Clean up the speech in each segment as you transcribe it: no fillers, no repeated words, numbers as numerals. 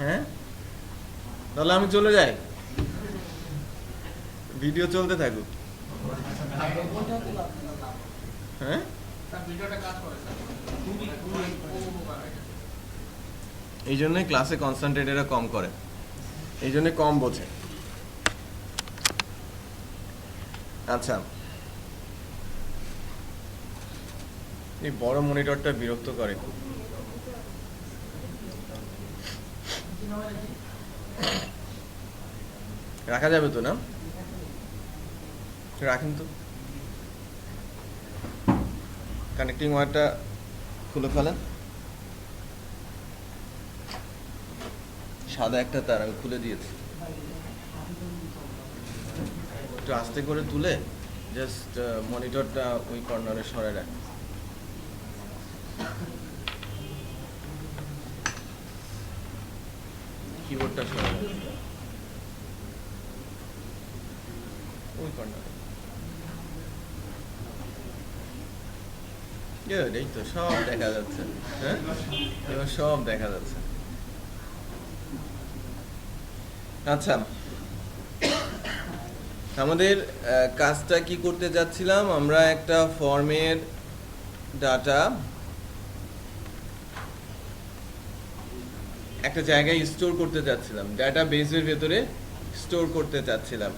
হ্যাঁ, তাহলে আমি চলে যাই, ভিডিও চলতে থাকুক। হ্যাঁ, এই জন্যই ক্লাসে কনসেন্ট্রেটেরা কম করে, এই জন্য কম বোঝে। আচ্ছা, এই বড় মনিটরটা বিরক্ত করে খুব। রাখা যাবে তো না? রাখেন তো, কানেক্টিং ওয়্যারটা খুলে ফেলেন। সাদা একটা তার আমি খুলে দিয়েছি, একটু আস্তে করে তুলে জাস্ট মনিটরটা ওই কর্নারে সরে রাখ। কিবোর্ডটা সরে রাখ ওই কর্নারে। এই তো সব দেখা যাচ্ছে। হ্যাঁ, এবার সব দেখা যাচ্ছে। আচ্ছা, আমাদের কাজটা কি করতে যাচ্ছিলাম, আমরা একটা ফর্মের ডাটা একটা জায়গায় স্টোর করতে চাচ্ছিলাম, ডাটা বেসের ভেতরে স্টোর করতে চাচ্ছিলাম।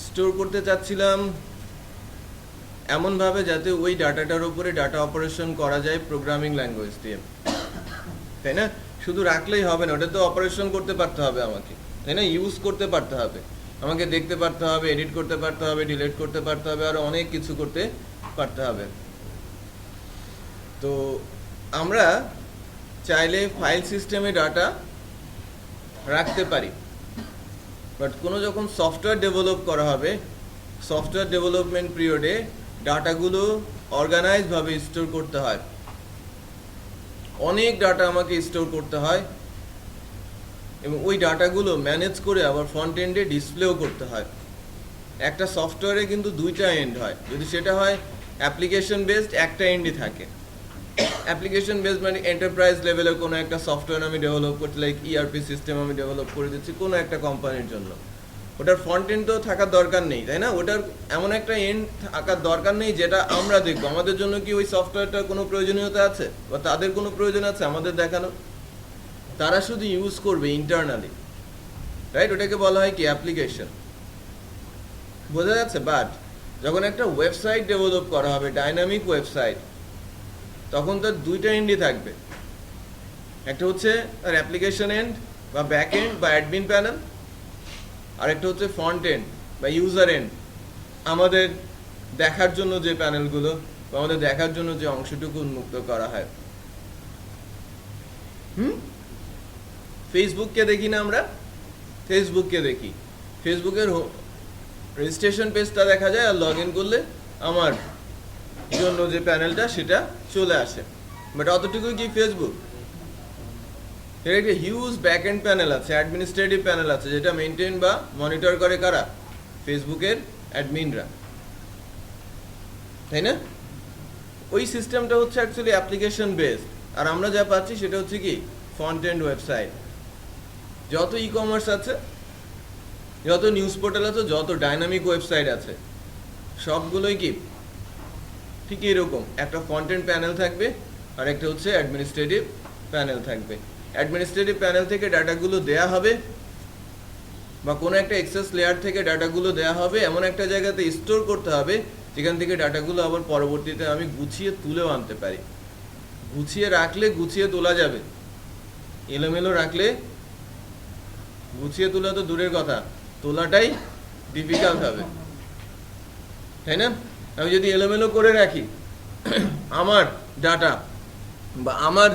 স্টোর করতে চাচ্ছিলাম এমনভাবে যাতে ওই ডাটাটার উপরে ডাটা অপারেশন করা যায় প্রোগ্রামিং ল্যাঙ্গুয়েজ দিয়ে, তাই না? শুধু রাখলেই হবে না, ওটা তো অপারেশন করতে পারতে হবে আমাকে, তাই না? ইউজ করতে পারতে হবে আমাকে, দেখতে পারতে হবে, এডিট করতে পারতে হবে, ডিলিট করতে পারতে হবে, আর অনেক কিছু করতে পারতে হবে। তো আমরা চাইলে ফাইল সিস্টেমে ডাটা রাখতে পারি, বাট কোনো যখন সফটওয়্যার ডেভেলপ করা হবে, সফটওয়্যার ডেভেলপমেন্ট পিরিয়ডে ডাটাগুলো অর্গানাইজভাবে স্টোর করতে হয়, অনেক ডাটা আমাকে স্টোর করতে হয়, এবং ওই ডাটাগুলো ম্যানেজ করে আবার ফ্রন্ট এন্ডে ডিসপ্লেও করতে হয়। একটা সফটওয়্যারে কিন্তু দুইটা এন্ড হয়, যদি সেটা হয় অ্যাপ্লিকেশন বেসড, একটা এন্ডই থাকে। অ্যাপ্লিকেশন বেসড মানে এন্টারপ্রাইজ লেভেলে কোনো একটা সফটওয়্যার আমি ডেভেলপ করতে, লাইক ইআরপি সিস্টেম আমি ডেভেলপ করে দিচ্ছি কোনো একটা কোম্পানির জন্য, ওটার ফ্রন্ট এন্ড তো থাকার দরকার নেই, তাই না? ওটার এমন একটা এন্ড থাকার দরকার নেই যেটা আমরা দেখবো। আমাদের জন্য কি ওই সফটওয়্যারটার কোনো প্রয়োজনীয়তা আছে, বা তাদের কোনো প্রয়োজন আছে আমাদের দেখানো? তারা শুধু ইউজ করবে ইন্টারনালি, রাইট? ওটাকে বলা হয় কি অ্যাপ্লিকেশন, বোঝা যাচ্ছে? বাট যখন একটা ওয়েবসাইট ডেভেলপ করা হবে, ডাইনামিক ওয়েবসাইট, তখন তার দুইটা এন্ডই থাকবে, একটা হচ্ছে তার অ্যাপ্লিকেশন এন্ড বা ব্যাক এন্ড বা অ্যাডমিন প্যানেল, আর একটা হচ্ছে ফ্রন্ট এন্ড বা ইউজার এন্ড, আমাদের দেখার জন্য যে প্যানেলগুলো বা আমাদের দেখার জন্য যে অংশটুকু উন্মুক্ত করা হয়। ফেসবুককে দেখি না আমরা? ফেসবুককে দেখি, ফেসবুকের রেজিস্ট্রেশন পেজটা দেখা যায়, আর লগ ইন করলে আমার জন্য যে প্যানেলটা সেটা চলে আসে। বাট অতটুকুই কি ফেসবুক? এর একটা হিউজ ব্যাক এন্ড প্যানেল আছে, অ্যাডমিনিস্ট্রেটিভ প্যানেল আছে, যেটা মেনটেন বা মনিটর করে কারা? ফেসবুকের অ্যাডমিনরা, তাই না? ওই সিস্টেমটা হচ্ছে অ্যাকচুয়ালি অ্যাপ্লিকেশন বেসড, আর আমরা যা পাচ্ছি সেটা হচ্ছে কি ফ্রন্ট এন্ড ওয়েবসাইট। যত ই কমার্স আছে, যত নিউজ পোর্টাল আছে, যত ডাইনামিক ওয়েবসাইট আছে, সবগুলোই কি ঠিক এরকম একটা ফ্রন্ট এন্ড প্যানেল থাকবে, আর একটা হচ্ছে অ্যাডমিনিস্ট্রেটিভ প্যানেল থাকবে। অ্যাডমিনিস্ট্রেটিভ প্যানেল থেকে ডাটাগুলো দেয়া হবে, বা কোনো একটা এক্সেস লেয়ার থেকে ডাটাগুলো দেয়া হবে, এমন একটা জায়গাতে স্টোর করতে হবে যেখান থেকে ডাটাগুলো আবার পরবর্তীতে আমি গুছিয়ে তুলেও আনতে পারি। গুছিয়ে রাখলে গুছিয়ে তোলা যাবে, এলোমেলো রাখলে গুছিয়ে তোলা তো দূরের কথা, তোলাটাই ডিফিকাল্ট হবে, তাই না? আমি যদি এলোমেলো করে রাখি আমার ডাটা, বা আমার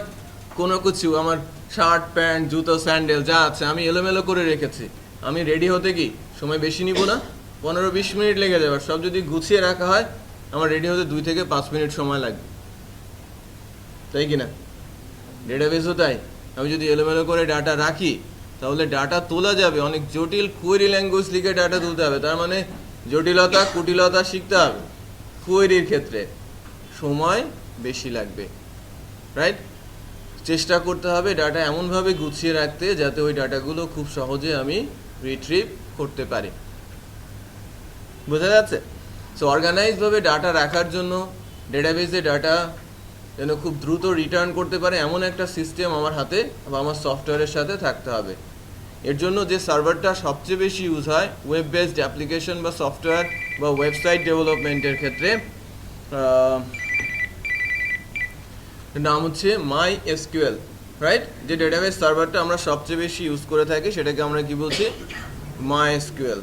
কোনো কিছু, আমার শার্ট প্যান্ট জুতো স্যান্ডেল যা আছে আমি এলোমেলো করে রেখেছি, আমি রেডি হতে কি সময় বেশি নিব না? 15-20 মিনিট লেগে যাবে। সব যদি গুছিয়ে রাখা হয় আমার রেডি হতে 2 থেকে 5 মিনিট সময় লাগবে, তাই কি না? ডেটাবেসও তাই, আমি যদি এলোমেলো করে ডাটা রাখি তাহলে ডাটা তোলা যাবে, অনেক জটিল কোয়েরি ল্যাঙ্গুয়েজ লিখে ডাটা তুলতে হবে, তার মানে জটিলতা কুটিলতা শিখতে হবে। কোয়েরির ক্ষেত্রে সময় বেশি লাগবে, রাইট? চেষ্টা করতে হবে ডাটা এমনভাবে গুছিয়ে রাখতে যাতে ওই ডাটাগুলো খুব সহজে আমি রিট্রিভ করতে পারি। বোঝা যাচ্ছে? সো অর্গানাইজভাবে ডাটা রাখার জন্য ডেটাবেসে ডাটা যেন খুব দ্রুত রিটার্ন করতে পারে এমন একটা সিস্টেম আমার হাতে বা আমার সফটওয়্যারের সাথে থাকতে হবে। এর জন্য যে সার্ভারটা সবচেয়ে বেশি ইউজ হয় ওয়েব বেসড অ্যাপ্লিকেশন বা সফটওয়্যার বা ওয়েবসাইট ডেভেলপমেন্টের ক্ষেত্রে, নাম হচ্ছে MySQL, রাইট? যে ডেটাবেস সার্ভারটা আমরা সবচেয়ে বেশি ইউজ করে থাকি সেটাকে আমরা কি বলছি? MySQL।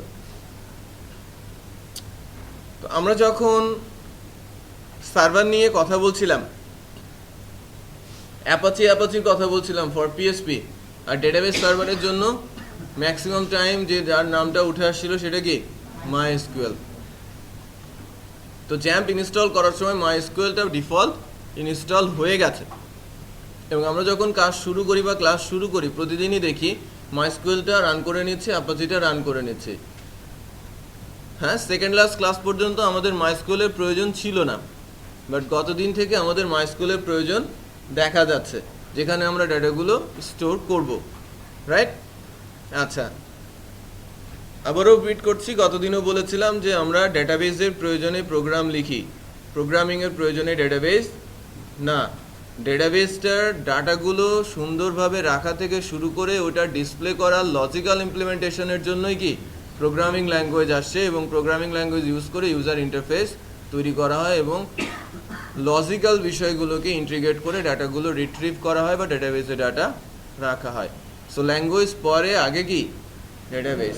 তো আমরা যখন সার্ভার নিয়ে কথা বলছিলাম, অ্যাপাচির কথা বলছিলাম ফর PHP, আর ডেটাবেস সার্ভারের জন্য ম্যাক্সিমাম টাইম যে যার নামটা উঠে আসছিল সেটা কি? MySQL। তো জ্যাম্প ইনস্টল করার সময় MySQLটা ডিফল্ট ইনস্টল হয়ে গেছে, এবং আমরা যখন কাজ শুরু করি বা ক্লাস শুরু করি প্রতিদিনই দেখি MySQLটা রান করে নিচ্ছে, অ্যাপাচিটা রান করে নিচ্ছে। হ্যাঁ, সেকেন্ড লাস্ট ক্লাস পর্যন্ত আমাদের MySQL এর প্রয়োজন ছিল না, বাট গতদিন থেকে আমাদের MySQL এর প্রয়োজন দেখা যাচ্ছে, যেখানে আমরা ডাটাগুলো স্টোর করব, রাইট? আচ্ছা, আবারও রিপিট করছি, গতদিনও বলেছিলাম যে আমরা ডেটাবেসের প্রয়োজনে প্রোগ্রাম লিখি, প্রোগ্রামিংয়ের প্রয়োজনে ডেটাবেস না। ডেটাবেসটার ডাটাগুলো সুন্দরভাবে রাখা থেকে শুরু করে ওটা ডিসপ্লে করার লজিক্যাল ইমপ্লিমেন্টেশনের জন্যই কি প্রোগ্রামিং ল্যাঙ্গুয়েজ আসছে, এবং প্রোগ্রামিং ল্যাঙ্গুয়েজ ইউজ করে ইউজার ইন্টারফেস তৈরি করা হয় এবং লজিক্যাল বিষয়গুলোকে ইন্টিগ্রেট করে ডাটাগুলো রিট্রিভ করা হয় বা ডেটাবেসে ডাটা রাখা হয়। সো ল্যাঙ্গুয়েজ পরে, আগে কি ডেটাবেস।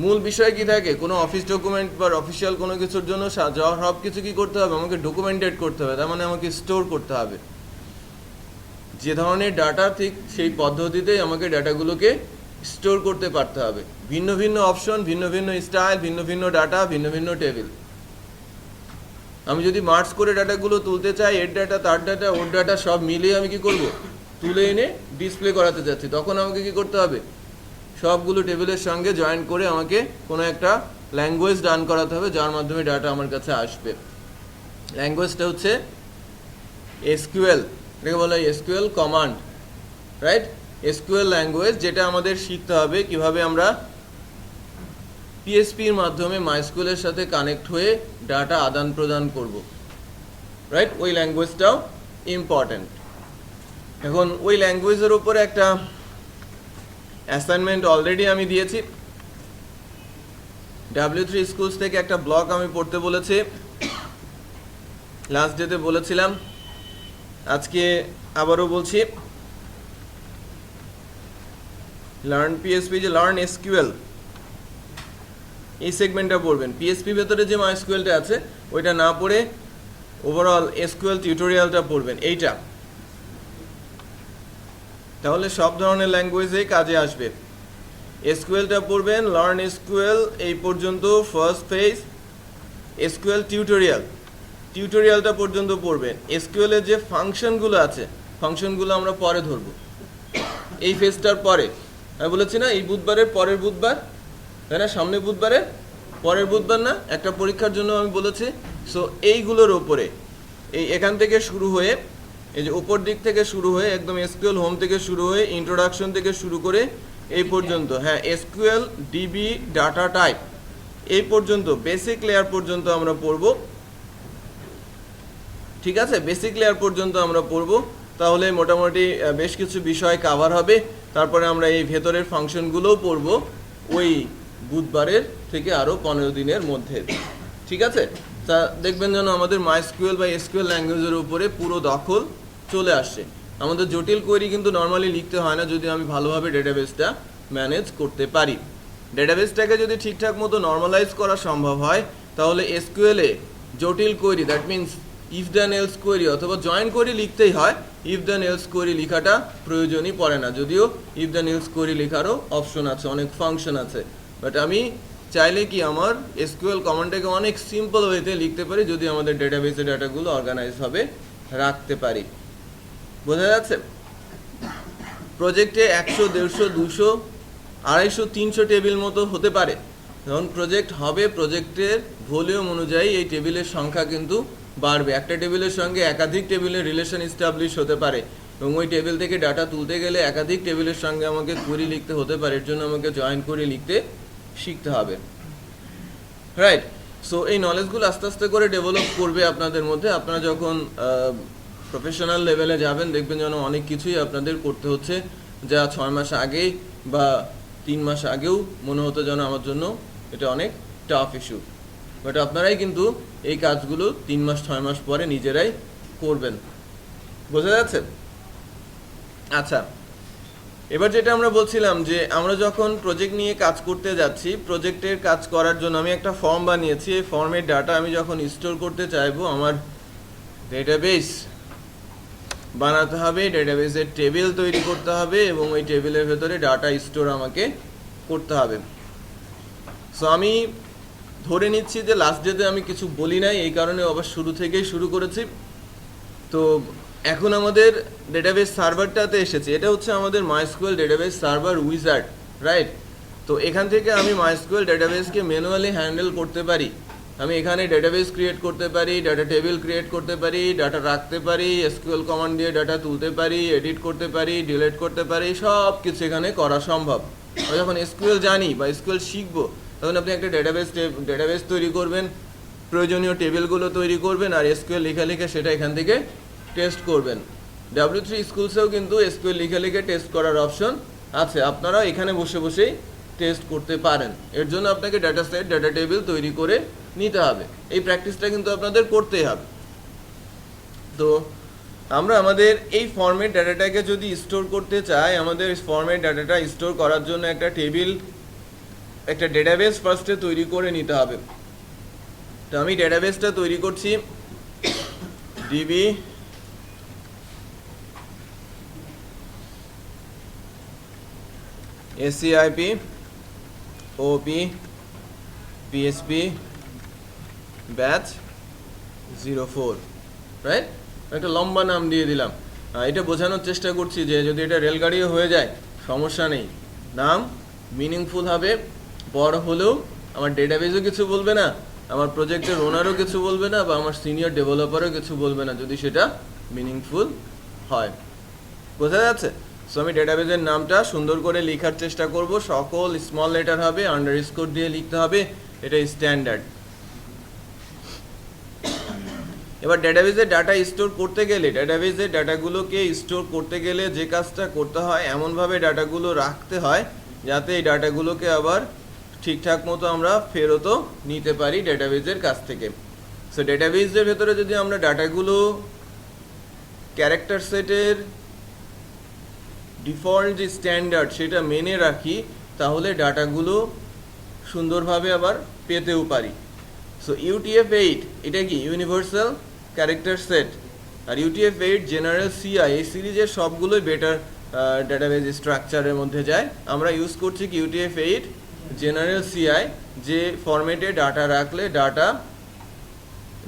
মূল বিষয় কি থাকে? কোনো অফিস ডকুমেন্ট বা অফিসিয়াল কোনো কিছুর জন্য সব কিছু কি করতে হবে? আমাকে ডকুমেন্টেড করতে হবে, তার মানে আমাকে স্টোর করতে হবে। যে ধরনের ডাটা ঠিক সেই পদ্ধতিতেই আমাকে ডাটাগুলোকে স্টোর করতে পারতে হবে। ভিন্ন ভিন্ন অপশন, ভিন্ন ভিন্ন স্টাইল, ভিন্ন ভিন্ন ডাটা, ভিন্ন ভিন্ন টেবিল। আমি যদি মার্জ করে ডাটাগুলো তুলতে চাই, এর ডাটা, তার ডাটা, ওর ডাটা সব মিলিয়ে আমি কি করব? তুলে এনে ডিসপ্লে করাতে যাচ্ছি, তখন আমাকে কি করতে হবে? সবগুলো টেবিলের সঙ্গে জয়েন করে আমাকে কোনো একটা ল্যাঙ্গুয়েজ রান করাতে হবে, যার মাধ্যমে ডাটা আমার কাছে আসবে। ল্যাঙ্গুয়েজটা হচ্ছে SQL, এটাকে বলা হয় SQL command, right? SQL language, যেটা আমাদের শিখতে হবে কিভাবে আমরা PHP এর মাধ্যমে MySQL এর সাথে কানেক্ট হয়ে ডাটা আদান প্রদান করব, রাইট? ওই ল্যাঙ্গুয়েজটাও ইম্পর্ট্যান্ট। এখন ওই ল্যাঙ্গুয়েজের উপরে একটা অ্যাসাইনমেন্ট অলরেডি আমি দিয়েছি। W3 স্কুলস থেকে একটা ব্লগ আমি পড়তে বলেছি, লাস্ট ডেতে বলেছিলাম, আজকে আবারও বলছি। লার্ন PHP, যে লার্ন SQL, এই সেগমেন্টটা পড়বেন। PHP ভেতরে যে MySQLটা আছে ওইটা না পড়ে ওভারঅল SQL টিউটোরিয়ালটা পড়বেন, এইটা। তাহলে সব ধরনের ল্যাঙ্গুয়েজে কাজে আসবে। SQLটা পড়বেন, লার্ন SQL এই পর্যন্ত ফার্স্ট ফেজ। SQL টিউটোরিয়ালটা পর্যন্ত পড়বেন। SQL এর যে ফাংশনগুলো আছে, ফাংশনগুলো আমরা পরে ধরবো, এই ফেজটার পরে। আমি বলেছি না, এই বুধবারের পরের বুধবার, তাই না? সামনে বুধবারের পরের বুধবার না, একটা পরীক্ষার জন্য আমি বলেছি। সো এইগুলোর ওপরে, এখান থেকে শুরু হয়ে, এই যে উপর দিক থেকে শুরু হয়ে একদম SQL হোম থেকে শুরু হয়ে ইন্ট্রোডাকশন থেকে শুরু করে এই পর্যন্ত, হ্যাঁ, SQL DB ডাটা টাইপ, এই পর্যন্ত বেসিক লেয়ার পর্যন্ত আমরা পড়ব, ঠিক আছে? বেসিক লেয়ার পর্যন্ত আমরা পড়ব, তাহলে মোটামুটি বেশ কিছু বিষয় কভার হবে। তারপরে আমরা এই ভেতরের ফাংশনগুলোও পড়ব ওই বুধবারের থেকে আরও 15 দিনের মধ্যে, ঠিক আছে? তা দেখবেন যেন আমাদের MySQL বা SQL ল্যাঙ্গুয়েজের উপরে পুরো দখল চলে আসছে। আমাদের জটিল কোয়েরি কিন্তু নর্মালি লিখতে হয় না, যদি আমি ভালোভাবে ডেটাবেসটা ম্যানেজ করতে পারি। ডেটাবেসটাকে যদি ঠিকঠাক মতো নর্মালাইজ করা সম্ভব হয়, তাহলে SQL এ জটিল query, that means if then else query অথবা জয়েন কোয়েরি লিখতেই হয়। ইফ দেন এলস কোয়েরি লেখাটা প্রয়োজনই পড়ে না, যদিও ইফ দেন এলস কোয়েরি লেখারও অপশন আছে, অনেক ফাংশন আছে। বাট আমি চাইলে কি আমার SQL কমান্ডটাকে অনেক সিম্পল ওয়েতে লিখতে পারি, যদি আমাদের ডেটাবেসে ডাটাগুলো অর্গানাইজভাবে রাখতে পারি। বোঝা যাচ্ছে? প্রজেক্টে 100, 150, 200, 250, 300 টেবিল মতো হতে পারে। যখন প্রজেক্ট হবে, প্রজেক্টের ভলিউম অনুযায়ী এই টেবিলের সংখ্যা কিন্তু বাড়বে। একটা টেবিলের সঙ্গে একাধিক টেবিলের রিলেশন এস্টাবলিশ হতে পারে এবং ওই টেবিল থেকে ডাটা তুলতে গেলে একাধিক টেবিলের সঙ্গে আমাকে কোয়েরি লিখতে হতে পারে, এর জন্য আমাকে জয়েন করে লিখতে শিখতে হবে, রাইট? সো এই নলেজগুলো আস্তে আস্তে করে ডেভেলপ করবে আপনাদের মধ্যে। আপনারা যখন প্রফেশনাল লেভেলে যাবেন দেখবেন যেন অনেক কিছুই আপনাদের করতে হচ্ছে যা 6 মাস আগে বা 3 মাস আগেও মনে হতো যেন আমার জন্য এটা অনেক টাফ ইস্যু, বাট আপনারাই কিন্তু এই কাজগুলো 3 মাস 6 মাস পরে নিজেরাই করবেন। বোঝা যাচ্ছে? আচ্ছা, এবার যেটা আমরা বলছিলাম যে আমরা যখন প্রজেক্ট নিয়ে কাজ করতে যাচ্ছি, প্রজেক্টের কাজ করার জন্য আমি একটা ফর্ম বানিয়েছি। এই ফর্মের ডাটা আমি যখন স্টোর করতে চাইবো, আমার ডেটাবেস বানাতে হবে, ডেটাবেসের টেবিল তৈরি করতে হবে এবং ওই টেবিলের ভেতরে ডাটা স্টোর আমাকে করতে হবে। সো আমি ধরে নিচ্ছি যে লাস্ট ডেতে আমি কিছু বলি নাই, এই কারণে আবার শুরু থেকেই শুরু করেছি। তো এখন আমাদের ডেটাবেস সার্ভারটাতে এসেছে। এটা হচ্ছে আমাদের MySQL database server wizard, right? তো এখান থেকে আমি মাইস্কুয়েল ডেটাবেসকে ম্যানুয়ালি হ্যান্ডেল করতে পারি। আমি এখানে ডেটাবেস ক্রিয়েট করতে পারি, ডাটা টেবিল ক্রিয়েট করতে পারি, ডাটা রাখতে পারি, এসকিউএল কমান্ড দিয়ে ডাটা তুলতে পারি, এডিট করতে পারি, ডিলিট করতে পারি, সব কিছু এখানে করা সম্ভব। আমি যখন এসকিউএল জানি বা এসকিউএল শিখবো, তখন আপনি একটা ডেটাবেস তৈরি করবেন, প্রয়োজনীয় টেবিলগুলো তৈরি করবেন আর এসকিউএল লিখে লিখে সেটা এখান থেকে টেস্ট করবেন। W3 স্কুলসেও কিন্তু এসকিউএল লিখে লিখে টেস্ট করার অপশন আছে, আপনারা এখানে বসে বসেই টেস্ট করতে পারেন। এর জন্য আপনাকে ডাটা সেট, ডাটা টেবিল তৈরি করে নিতে হবে। এই প্র্যাকটিসটা কিন্তু আপনাদের করতেই হবে। তো আমরা আমাদের এই ফর্মেট ডাটাটাকে যদি স্টোর করতে চাই, আমাদের ফর্মেট ডাটাটা স্টোর করার জন্য একটা টেবিল, একটা ডেটাবেস ফার্স্টে তৈরি করে নিতে হবে। তো আমি ডেটাবেসটা তৈরি করছি DB SCIP OP PSP batch 04, right? একটা লম্বা নাম দিয়ে দিলাম। এটা বোঝানোর চেষ্টা করছি যে যদি এটা রেলগাড়িও হয়ে যায় সমস্যা নেই, নাম মিনিংফুল হবে। বড় হলেও আমার ডেটাবেসও কিছু বলবে না, আমার প্রজেক্টের ওনারও কিছু বলবে না, বা আমার সিনিয়র ডেভেলপারও কিছু বলবে না, যদি সেটা মিনিংফুল হয়। বোঝা যাচ্ছে? সো আমি ডেটাবেসের নামটা সুন্দর করে লেখার চেষ্টা করব, সকল স্মল লেটার হবে, আন্ডারস্কোর দিয়ে লিখতে হবে, এটা স্ট্যান্ডার্ড। এবার ডেটাবেসের ডাটা স্টোর করতে গেলে, ডেটাবেসের ডাটাগুলোকে স্টোর করতে গেলে যে কাজটা করতে হয়, এমনভাবে ডাটাগুলো রাখতে হয় যাতে এই ডাটাগুলোকে আবার ঠিকঠাক মতো আমরা ফেরতও নিতে পারি ডেটাবেসের কাছ থেকে। সো ডেটাবেসের ভেতরে যদি আমরা ডাটাগুলো ক্যারেক্টার সেটের ডিফল্ট যে স্ট্যান্ডার্ড সেটা মেনে রাখি, তাহলে ডাটাগুলো সুন্দরভাবে আবার পেতেও পারি। সো UTF-8 এটা কি ইউনিভার্সাল ক্যারেক্টার সেট, আর UTF-8 জেনারেল CI, এই সিরিজের সবগুলোই বেটার ডাটাবেস স্ট্রাকচারের মধ্যে যায়। আমরা ইউজ করছি কি UTF-8 জেনারেল CI, যে ফরম্যাটে ডাটা রাখলে ডাটা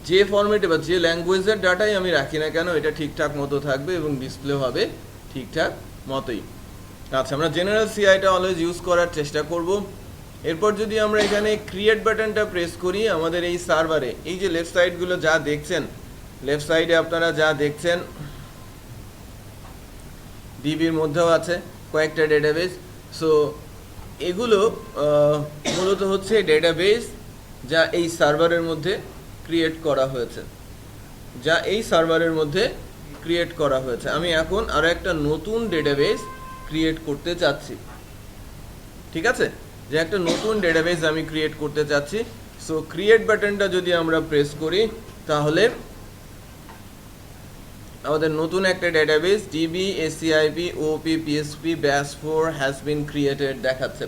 যে ফরম্যাটে বা যে ল্যাঙ্গুয়েজের ডাটাই আমি রাখি না কেন এটা ঠিকঠাক মতো থাকবে এবং ডিসপ্লে হবে ঠিকঠাক মতোই। আচ্ছা, আমরা জেনারেল CIটা অলওয়েজ ইউজ করার চেষ্টা করব। এরপর যদি আমরা এখানে ক্রিয়েট বাটনটা প্রেস করি, আমাদের এই সার্ভারে এই যে লেফট সাইডগুলো যা দেখছেন, লেফট সাইডে আপনারা যা দেখছেন ডিবির মধ্যেও আছে কয়েকটা ডেটাবেস। সো এগুলো মূলত হচ্ছে ডেটাবেস যা এই সার্ভারের মধ্যে ক্রিয়েট করা হয়েছে, আমি এখন আরো একটা নতুন ডেটাবেস ক্রিয়েট করতে চাচ্ছি, ঠিক আছে? যে একটা নতুন ডেটাবেস আমি ক্রিয়েট করতে চাচ্ছি। সো ক্রিয়েট বাটনটা যদি আমরা প্রেস করি, তাহলে আমাদের নতুন একটা database DB SCIP OP PSP batch 4 has been created দেখাচ্ছে,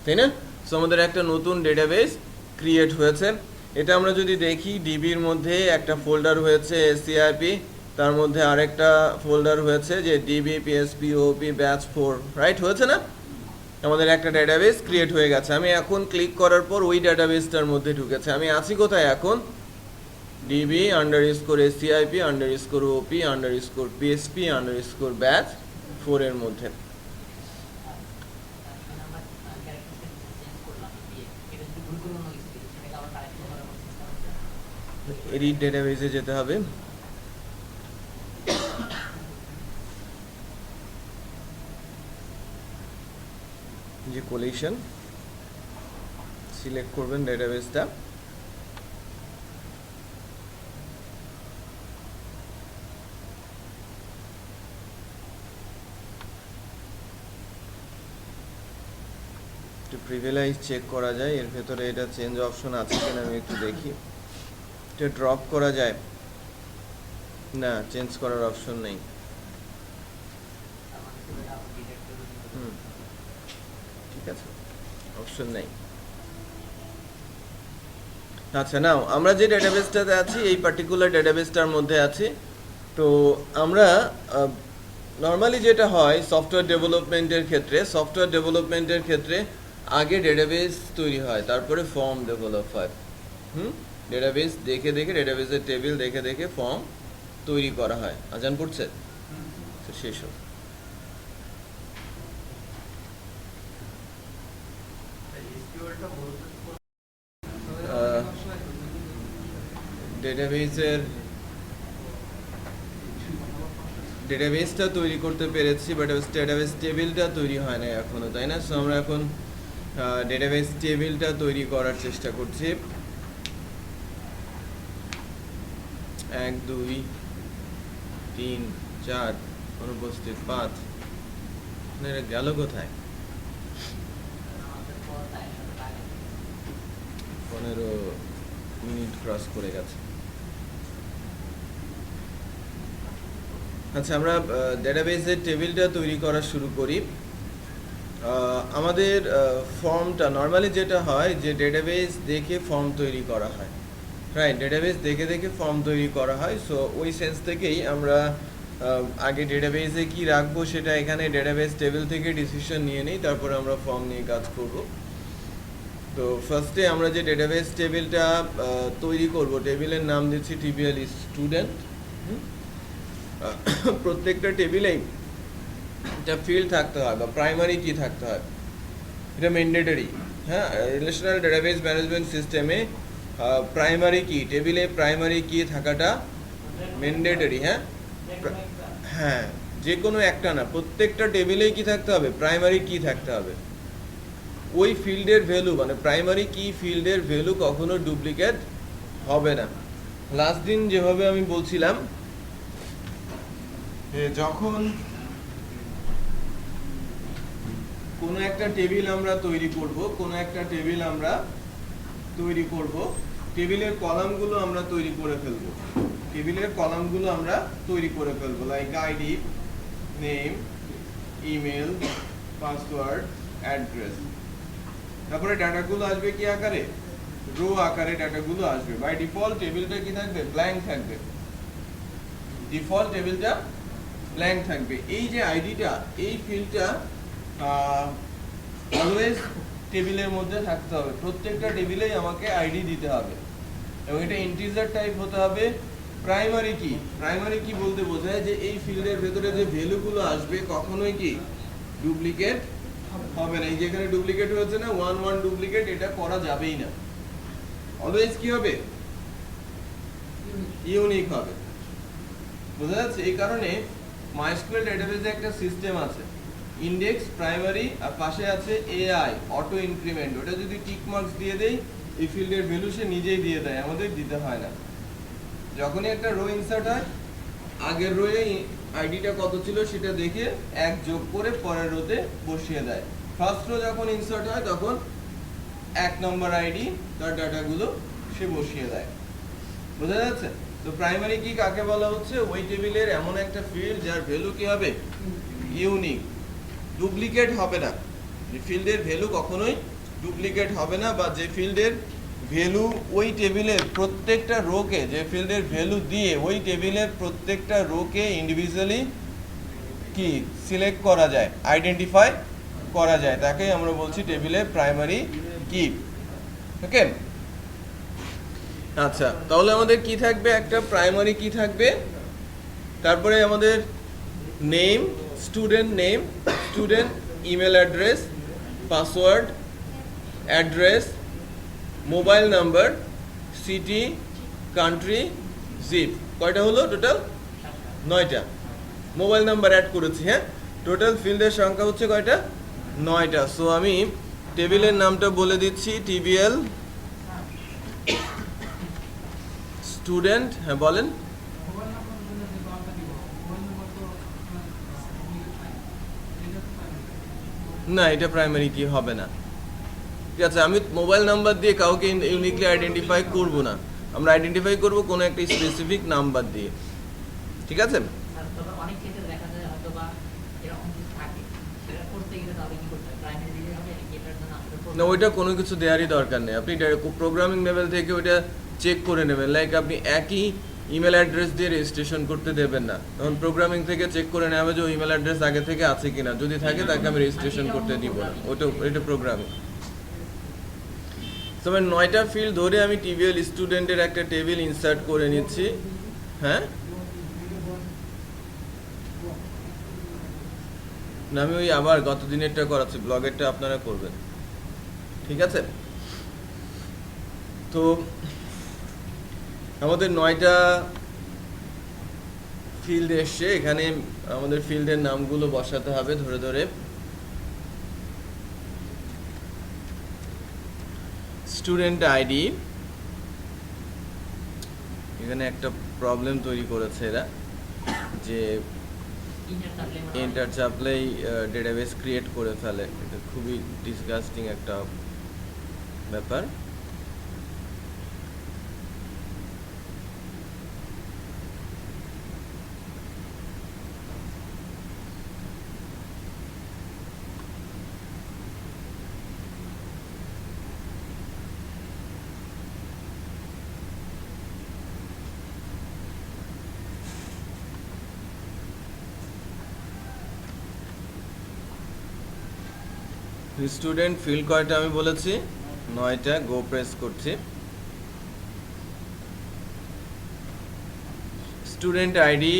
তাই না? সো আমাদের একটা নতুন ডেটাবেস ক্রিয়েট হয়েছে। এটা আমরা যদি দেখি, ডিবির মধ্যে একটা ফোল্ডার হয়েছে SCIP, তার মধ্যে আরেকটা ফোল্ডার হয়েছে যে DB PSP OP batch 4, right? হয়েছে না? আমাদের একটা ডেটাবেস ক্রিয়েট হয়ে গেছে। আমি এখন ক্লিক করার পর ওই ডেটাবেসটার মধ্যে ঢুকেছে। আমি আছি কোথায় এখন? DB _SCIP _OP _PSP _batch 4 এর মধ্যে। এডিট ডেটাবেসে যেতে হবে, যে কোলেশন সিলেক্ট করবেন ডেটাবেসটা, একটু প্রিভিলেজ চেক করা যায়, এর ভেতরে এটা চেঞ্জ অপশন আছে কিনা আমি একটু দেখি। এটা ড্রপ করা যায় না, চেঞ্জ করার অপশন নেই। ঠিক আছে, অপশন নেই। আচ্ছা, নাও আমরা যে ডেটাবেসটাতে আছি এই পার্টিকুলার ডেটাবেসটার মধ্যে আছি। তো আমরা নর্মালি যেটা হয় সফটওয়্যার ডেভেলপমেন্টের ক্ষেত্রে আগে ডেটাবেস তৈরি হয়, তারপরে ফর্ম ডেভেলপ হয়। ডেটাবেস দেখে ডেটাবেসের টেবিল দেখে ফর্ম তৈরি করা হয়। আজান পড়ছে, তো শেষ হোক। ডেটাবেসটা তৈরি করতে পেরেছি, বাট ডেটাবেস টেবিলটা তৈরি হয় না এখনো, তাই না? সো আমরা এখন ডেটাবেস টেবিলটা তৈরি করার চেষ্টা করছি। 1 2 3 4 অনুপস্থিত 5, এটা গেল কোথায়? 15 মিনিট ক্রস করে গেছে। আচ্ছা, আমরা ডেটাবেসের টেবিলটা তৈরি করা শুরু করি। আমাদের ফর্মটা নর্মালি যেটা হয় যে ডেটাবেস দেখে ফর্ম তৈরি করা হয়, রাইট? ডেটাবেস দেখে ফর্ম তৈরি করা হয়। সো ওই সেন্স থেকেই আমরা আগে ডেটাবেসে কি রাখবো সেটা এখানে ডেটাবেস টেবিল থেকে ডিসিশন নিয়ে নিই, তারপরে আমরা ফর্ম নিয়ে কাজ করব। তো ফার্স্টে আমরা যে ডেটাবেস টেবিলটা তৈরি করব, টেবিলের নাম দিচ্ছি টিবিএল স্টুডেন্ট। প্রত্যেকটা টেবিলেই একটা ফিল্ড থাকতে হয় বা প্রাইমারি কি থাকতে হয়, এটা ম্যান্ডেটরি। হ্যাঁ, রিলেশনাল ডেটাবেস ম্যানেজমেন্ট সিস্টেমে প্রাইমারি কি, টেবিলে প্রাইমারি কি থাকাটা ম্যান্ডেটরি। হ্যাঁ, যে কোনো একটা না, প্রত্যেকটা টেবিলেই কি থাকতে হবে, প্রাইমারি কি থাকতে হবে। ওই ফিল্ডের ভ্যালু মানে প্রাইমারি কি ফিল্ডের ভ্যালু কখনো ডুপ্লিকেট হবে না। লাস্ট দিন যেভাবে আমি বলছিলাম, যখন কোনো একটা টেবিল আমরা তৈরি করব, টেবিলের কলামগুলো আমরা তৈরি করে ফেলবো, like ID, name, email, password, address. তারপরে ডাটাগুলো আসবে কি আকারে, রো আকারে ডাটাগুলো আসবে। বাই ডিফল্ট টেবিলটা কি থাকবে, ব্ল্যাঙ্ক থাকবে। এই যে আইডিটা, এই ফিল্ডটা অলওয়েজ টেবিলের মধ্যে থাকতে হবে। প্রত্যেকটা টেবিলেই আমাকে আইডি দিতে হবে এবং এটা ইন্টিজার টাইপ হতে হবে। প্রাইমারি কি বলতে বোঝায় যে এই ফিল্ডের ভেতরে যে ভ্যালুগুলো আসবে কখনোই কি ডুপ্লিকেট হবে না। এই যেখানে ডুপ্লিকেট হয়েছে না, 1 ডুপ্লিকেট, এটা করা যাবেই না। অলওয়েজ কি হবে, ইউনিক হবে। বোঝা যাচ্ছে? এই কারণে মাইস্কুয়েল ডেটাবেসে একটা সিস্টেম আছে, ইন্ডেক্স, প্রাইমারি, আর পাশে আছে এআই, অটো ইনক্রিমেন্ট। ওটা যদি টিক মার্কস দিয়ে দেই, এই ফিল্ডের ভ্যালু সে নিজেই দিয়ে দেয়, আমাদের দিতে হয় না। যখনই একটা রো ইনসার্ট হয়, আগের রোয়ে আইডিটা কত ছিল সেটা দেখে 1 যোগ করে পরের রোতে বসিয়ে দেয়। ফার্স্ট রো যখন ইনসার্ট হয় তখন 1 নম্বর আইডি তার ডাটাগুলো সে বসিয়ে দেয়। বোঝা যাচ্ছে? তো প্রাইমারি কি কাকে বলা হচ্ছে, ওই টেবিলের এমন একটা ফিল্ড যার ভ্যালু কি হবে, ইউনিক, ডুপ্লিকেট হবে না। যে ফিল্ডের ভ্যালু কখনোই ডুপ্লিকেট হবে না, বা যে ফিল্ডের ভ্যালু ওই টেবিলের প্রত্যেকটা রোকে, যে ফিল্ডের ভ্যালু দিয়ে ওই টেবিলের প্রত্যেকটা রোকে ইন্ডিভিজুয়ালি কি সিলেক্ট করা যায়, আইডেন্টিফাই করা যায়, তাকেই আমরা বলছি টেবিলের প্রাইমারি কি। ওকে, আচ্ছা, তাহলে আমাদের কি থাকবে, একটা প্রাইমারি কি থাকবে, তারপরে আমাদের name, student email address, password, address, mobile number, city, country, zip, কয়টা হলো টোটাল? 9টা। মোবাইল নাম্বার অ্যাড করেছি, হ্যাঁ। টোটাল ফিল্ডের সংখ্যা হচ্ছে কয়টা? 9টা। সো আমি টেবিলের নামটা বলে দিচ্ছি, টিবিএল স্টুডেন্ট। হ্যাঁ বলেন। না, এটা প্রাইমারি কি হবে না। ঠিক আছে, আমি মোবাইল নাম্বার দিয়ে কাউকে ইউনিকলি আইডেন্টিফাই করব না, আমরা আইডেন্টিফাই করব কোনো একটা স্পেসিফিক নাম্বার দিয়ে। ঠিক আছে, না ওইটা কোনো কিছু দেওয়ারই দরকার নেই, আপনি প্রোগ্রামিং লেভেল থেকে ওইটা চেক করে নেবেন। লাইক আপনি একই ইমেল অ্যাড্রেস দিয়ে রেজিস্ট্রেশন করতে দেবেন না, তখন প্রোগ্রামিং থেকে চেক করে নেওয়া হবে যে ওই ইমেল অ্যাড্রেস আগে থেকে আছে কিনা, যদি থাকে তাকে আমি রেজিস্ট্রেশন করতে দিব না, এটা প্রোগ্রামিং। তবে 9টা ফিল্ড ধরে আমি টিবিএল স্টুডেন্টের একটা টেবিল ইনসার্ট করে নিচ্ছি। হ্যাঁ, না আমি ওই আবার গত দিনেরটা করাচ্ছি, ব্লগেরটা আপনারা করবেন। ঠিক আছে, তো আমাদের 9টা ফিল্ড এসছে, এখানে আমাদের ফিল্ডের নামগুলো বসাতে হবে ধরে ধরে। স্টুডেন্ট আইডি, এখানে একটা প্রবলেম তৈরি করেছে এরা, যে এন্টার চাপলেই ডেটাবেস ক্রিয়েট করে ফেলে, এটা খুবই ডিসগাস্টিং একটা ব্যাপার। স্টুডেন্ট ফিল্ড কয়টা আমি বলেছি? 9টা। গো প্রেস করছি। স্টুডেন্ট আইডি,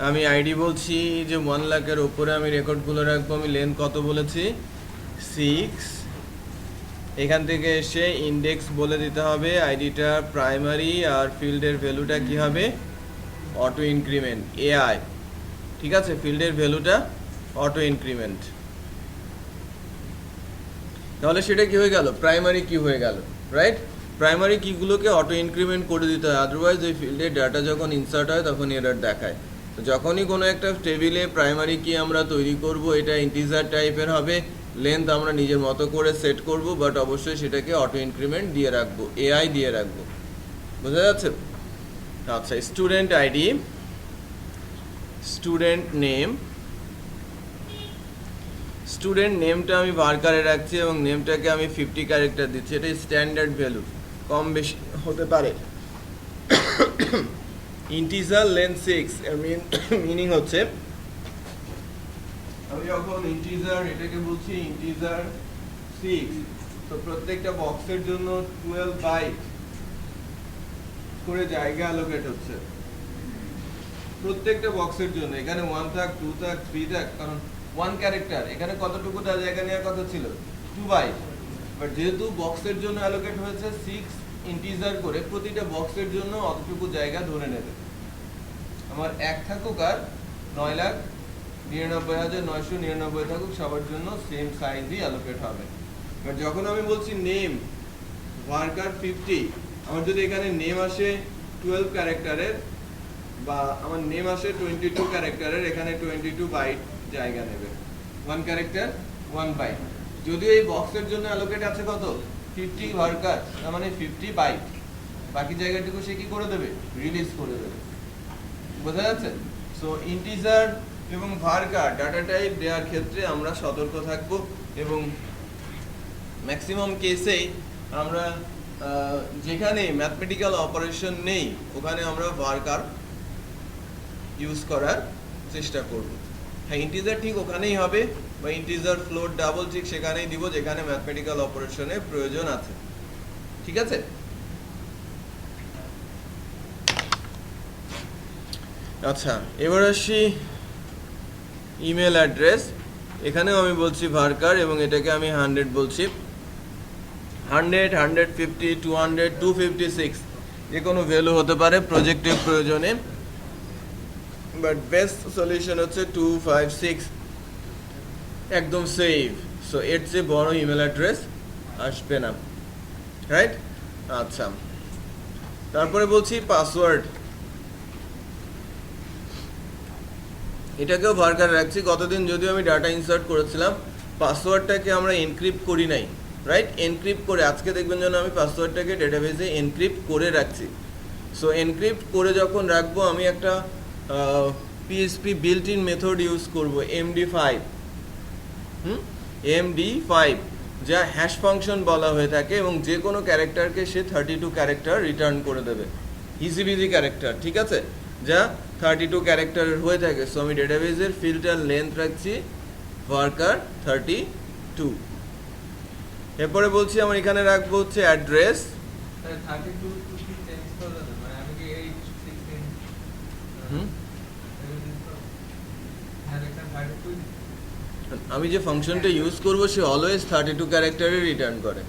আমি আইডি বলছি যে 1 লাখের উপরে আমি রেকর্ডগুলো রাখবো। আমি লেন্থ কত বলেছি? 6। এখান থেকে এসে ইন্ডেক্স বলে দিতে হবে, আইডিটা প্রাইমারি, আর ফিল্ডের ভ্যালুটা কি হবে? Auto increment, AI. ঠিক আছে, ফিল্ডের ভ্যালুটা অটো ইনক্রিমেন্ট। তাহলে সেটা কি হয়ে গেল? প্রাইমারি কি হয়ে গেল, রাইট? প্রাইমারি কিগুলোকে অটো ইনক্রিমেন্ট করে দিতে হয়, আদারওয়াইজ ওই ফিল্ডে ডাটা যখন ইনসার্ট হয় তখন এরর দেখায়। তো যখনই কোনো একটা টেবিলে প্রাইমারি কি আমরা তৈরি করব, এটা ইন্টিজার টাইপের হবে, লেন্থ আমরা নিজের মতো করে সেট করব, বাট অবশ্যই সেটাকে অটো ইনক্রিমেন্ট দিয়ে রাখবো, এআই দিয়ে রাখবো। বোঝা যাচ্ছে? আচ্ছা, student ID, student name, student নেমটা আমি ভার্কারে রাখছি এবং নেমটাকে আমি 50 ক্যারেক্টার দিচ্ছি, এটা স্ট্যান্ডার্ড ভ্যালু, কম বেশি হতে পারে। ইন্টিজার লেন্থ 6 এর মিনিং হচ্ছে আমি যখন ইন্টিজার, এটাকে বলছি ইন্টিজার 6, তো প্রত্যেকটা বক্সের জন্য 12 বাইট করে জায়গা অ্যালোকেট হচ্ছে প্রত্যেকটা বক্সের জন্য। এখানে 1 থাক, 2 থাক, 3 থাক, কারণ 1 ক্যারেক্টার, এখানে কতটুকু জায়গা নেওয়ার কথা ছিল? 2 বাইট। বাট যেহেতু বক্সের জন্য অ্যালোকেট হয়েছে 6 ইন্টিজার করে, প্রতিটা বক্সের জন্য অতটুকু জায়গা ধরে নেবে। আমার 1 থাকুক আর 9,99,999 থাকুক, সবার জন্য সেম সাইজই অ্যালোকেট হবে। বাট যখন আমি বলছি নেম ভার্কার 50, আমার যদি এখানে নেম আসে 12 ক্যারেক্টারের, বা আমার নেম আসে 22 ক্যারেক্টারের, এখানে 22 বাইট জায়গা নেবে। 1 ক্যারেক্টার 1 বাইট। যদিও এই বক্সের জন্য অ্যালোকেট আছে কত? 50 ভার্কার, তার মানে 50 বাইট। বাকি জায়গাটুকু সে কি করে দেবে? রিলিজ করে দেবে। বোঝা যাচ্ছে? সো ইন্টিজার এবং ভার্কার ডাটা টাইপ দেওয়ার ক্ষেত্রে আমরা সতর্ক থাকব, এবং ম্যাক্সিমাম কেসেই আমরা যেখানে ম্যাথমেটিক্যাল অপারেশন নেই ওখানে আমরা ভার্কার ইউজ করার চেষ্টা করব। হ্যাঁ, ইন্টিজার ঠিক ওখানেই হবে, বা ইন্টিজার ফ্লোট ডাবল ঠিক সেখানেই দিব যেখানে ম্যাথমেটিক্যাল অপারেশনের প্রয়োজন আছে। ঠিক আছে? আচ্ছা, এবার আসি ইমেল অ্যাড্রেস। এখানেও আমি বলছি ভার্কার, এবং এটাকে আমি 100 বলছি। 100, 150, 200, 256 যে কোনো ভ্যালু হতে পারে প্রজেক্টের প্রয়োজনে, বাট বেস্ট সলিউশন হচ্ছে 256, একদম সেভ। সো এর চেয়ে বড় ইমেল অ্যাড্রেস আসবে না, রাইট? আচ্ছা, তারপরে বলছি পাসওয়ার্ড। এটাকেও ভার্কার রাখছি। কতদিন যদিও আমি ডাটা ইনসার্ট করেছিলাম, পাসওয়ার্ডটাকে আমরা এনক্রিপ্ট করি নাই, রাইট? এনক্রিপ্ট করে আজকে দেখবেন যেন আমি পাসওয়ার্ডটাকে ডেটাবেজে এনক্রিপ্ট করে রাখছি। সো এনক্রিপ্ট করে যখন রাখবো, আমি একটা PSP built in method use করব, MD5, MD5, যা হ্যাশ ফাংশন বলা হয়ে থাকে, এবং যে কোনো ক্যারেক্টারকে সে 32 ক্যারেক্টার রিটার্ন করে দেবে, ইজিবিজি ক্যারেক্টার, ঠিক আছে, যা 32 ক্যারেক্টারের হয়ে থাকে। সো আমি ডেটাবেজের ফিল্টার লেন্থ রাখছি ভার্কার 32। এরপরে বলছি আমার এখানে রাখবো হচ্ছে অ্যাড্রেস। আমি যে ফাংশনটা ইউজ করব সে অলওয়েজ 32 ক্যারেক্টারে রিটার্ন করে।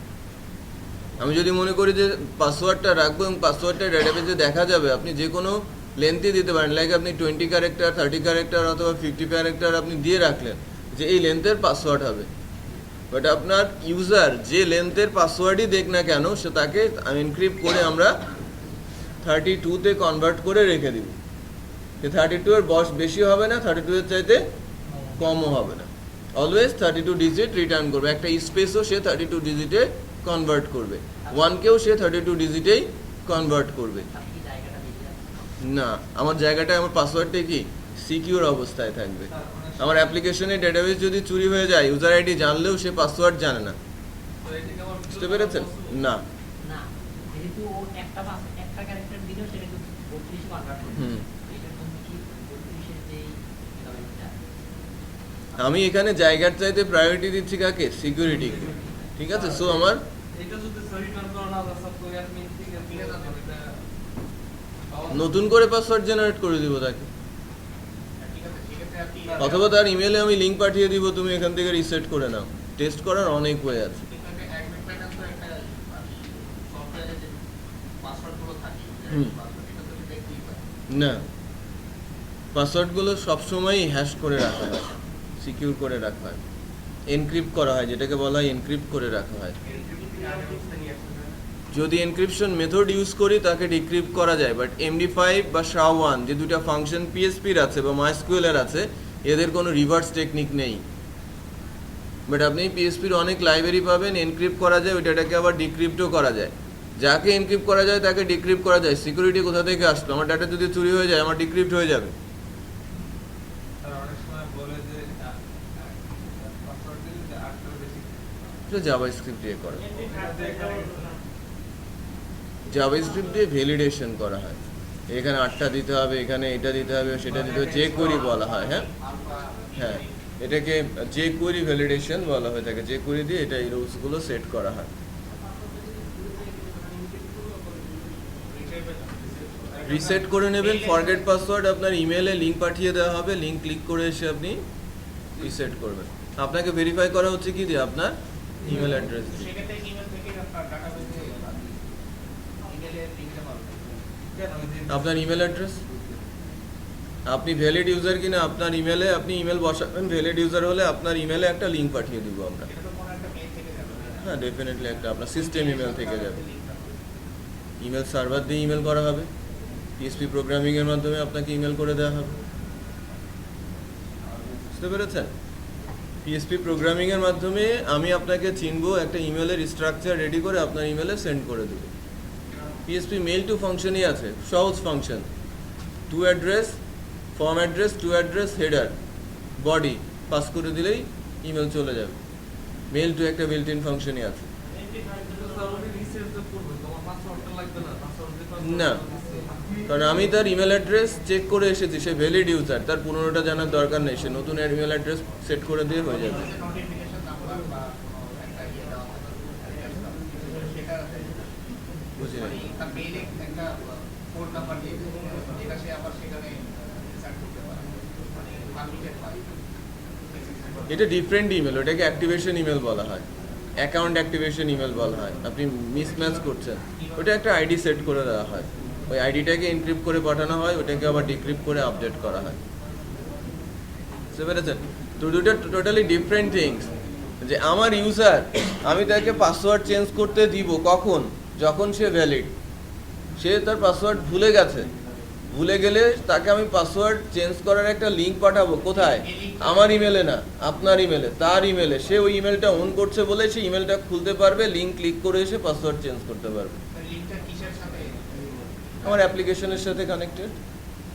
আমি যদি মনে করি যে পাসওয়ার্ডটা রাখবো এবং পাসওয়ার্ডটা ডেটাবেজে দেখা যাবে, আপনি যে কোনো লেন্থই দিতে পারেন, লাইক আপনি 20 ক্যারেক্টার, 30 ক্যারেক্টার অথবা 50 ক্যারেক্টার আপনি দিয়ে রাখলেন যে এই লেন্থের পাসওয়ার্ড হবে। বাট আপনার ইউজার যে লেন্থের পাসওয়ার্ডই দেখ না কেন, সে তাকে এনক্রিপ্ট করে আমরা 32-তে কনভার্ট করে রেখে দিব। 32 এর বেশি হবে না, 32 এর চাইতে কমও হবে না, অলওয়েজ 32 ডিজিট রিটার্ন করবে। একটা স্পেসও সে 32 ডিজিটে কনভার্ট করবে, 1কেও সে 32 ডিজিটেই কনভার্ট করবে। না, আমার জায়গাটায় আমার পাসওয়ার্ডটা কি সিকিউর অবস্থায় থাকবে। আমার অ্যাপ্লিকেশনে ডেটাবেস যদি চুরি হয়ে যায়, ইউজার আইডি জানলেও সে পাসওয়ার্ড জানে না। বুঝতে পেরেছেন? না, আমি এখানে জায়গার চাইতে প্রায়োরিটি দিচ্ছি কাকে? সিকিউরিটি, ঠিক আছে? সো আমার নতুন করে পাসওয়ার্ড জেনারেট করে দিব তাকে, অথবা তার ইমেলে আমি লিংক পাঠিয়ে দিব, তুমি এখান থেকে রিসেট করে নাও। টেস্ট করার অনেক ওয়ে আছে। না, পাসওয়ার্ডগুলো সবসময়ই হ্যাশ করে রাখা হয়, সিকিউর করে রাখা হয়, এনক্রিপ্ট করা হয়, যেটাকে বলা হয় এনক্রিপ্ট করে রাখা হয়। যদি এনক্রিপশন মেথড ইউজ করি তাকে ডিক্রিপ্ট করা যায়, বাট MD5 বা SHA-1 যে দুটা ফাংশন পিএসপির আছে বা MySQL এর আছে, এদের কোনো রিভার্স টেকনিক নেই। বাট আপনি পিএসপির অনেক লাইব্রেরি পাবেন, এনক্রিপ্ট করা যায়, ওই ডাটাকে আবার ডিক্রিপ্টও করা যায়। যাকে এনক্রিপ্ট করা যায় তাকে ডিক্রিপ্ট করা যায়। সিকিউরিটি কোথা থেকে আসলো? আমার ডাটা যদি চুরি হয়ে যায়, আমার ডিক্রিপ্ট হয়ে যাবে। জাভাস্ক্রিপ্ট দিয়ে করে, জাভাস্ক্রিপ্ট দিয়ে ভ্যালিডেশন করা হয়। এখানে 8টা দিতে হবে, এখানে এটা দিতে হবে, সেটা দিতে হবে, যে কোয়েরি বলা হয়। হ্যাঁ হ্যাঁ, এটাকে যে কোয়েরি ভ্যালিডেশন বলা হয়ে থাকে। যে কোয়েরি দিয়ে এটা এই রুলসগুলো সেট করা হয়। রিসেট করে নেবেন। ফরগেট পাসওয়ার্ড আপনার ইমেলে লিংক পাঠিয়ে দেওয়া হবে, লিংক ক্লিক করে এসে আপনি রিসেট করবেন। আপনাকে ভেরিফাই করা হচ্ছে কি দিয়ে? আপনার ইমেল অ্যাড্রেস দিয়ে। আপনার ইমেল অ্যাড্রেস, আপনি ভ্যালিড ইউজার কিনা আপনার ইমেলে আপনি ইমেল বসাবেন। ভ্যালিড ইউজার হলে আপনার ইমেলে একটা লিংক পাঠিয়ে দিব আমরা। হ্যাঁ, ডেফিনেটলি একটা আপনার সিস্টেম ইমেল থেকে যাবে। ইমেল সার্ভার দিয়ে ইমেল করা হবে, পিএসপি প্রোগ্রামিংয়ের মাধ্যমে আপনাকে ইমেল করে দেওয়া হবে। বুঝতে পেরেছেন? পিএসপি প্রোগ্রামিংয়ের মাধ্যমে আমি আপনাকে চিনবো, একটা ইমেলের স্ট্রাকচার রেডি করে আপনার ইমেলে সেন্ড করে দেব। পিএসপি মেল টু ফাংশনই আছে, সহজ function. To address, form address, to address, header, body pass করে দিলেই ইমেল চলে যাবে। মেল টু একটা বিল্ট ইন ফাংশনই আছে। না, কারণ আমি তার ইমেল অ্যাড্রেস চেক করে এসেছি, সে ভ্যালিড ইউজার, তার পুরোনোটা জানার দরকার নেই, সে নতুন ইমেল অ্যাড্রেস সেট করে দিয়ে হয়ে যাবে। বুঝি না, এটা ডিফারেন্ট ইমেল, ওটাকে অ্যাক্টিভেশন ইমেল বলা হয়। অ্যাকাউন্ট অ্যাক্টিভেশন ইমেল বলা হয়। আপনি মিসম্যাচ করছেন, ওটা একটা আইডি সেট করে দেওয়া হয়, ওই আইডিটাকে এনক্রিপ্ট করে পাঠানো হয়, ওটাকে আবার ডিক্রিপ্ট করে আপডেট করা হয়। বুঝতে পেরেছেন? তো দুটো টোটালি ডিফারেন্ট থিংস। যে আমার ইউজার, আমি তাকে পাসওয়ার্ড চেঞ্জ করতে দিব কখন? যখন সে ভ্যালিড। সে তার পাসওয়ার্ড ভুলে গেছে, ভুলে গেলে তাকে আমি পাসওয়ার্ড চেঞ্জ করার একটা লিঙ্ক পাঠাবো। কোথায়? আমার ইমেলে না, আপনার ইমেলে, তার ইমেলে। সে ওই ইমেলটা অন করছে বলে সে ইমেলটা খুলতে পারবে, লিঙ্ক ক্লিক করে এসে পাসওয়ার্ড চেঞ্জ করতে পারবে। আমার অ্যাপ্লিকেশনের সাথে কানেক্টেড,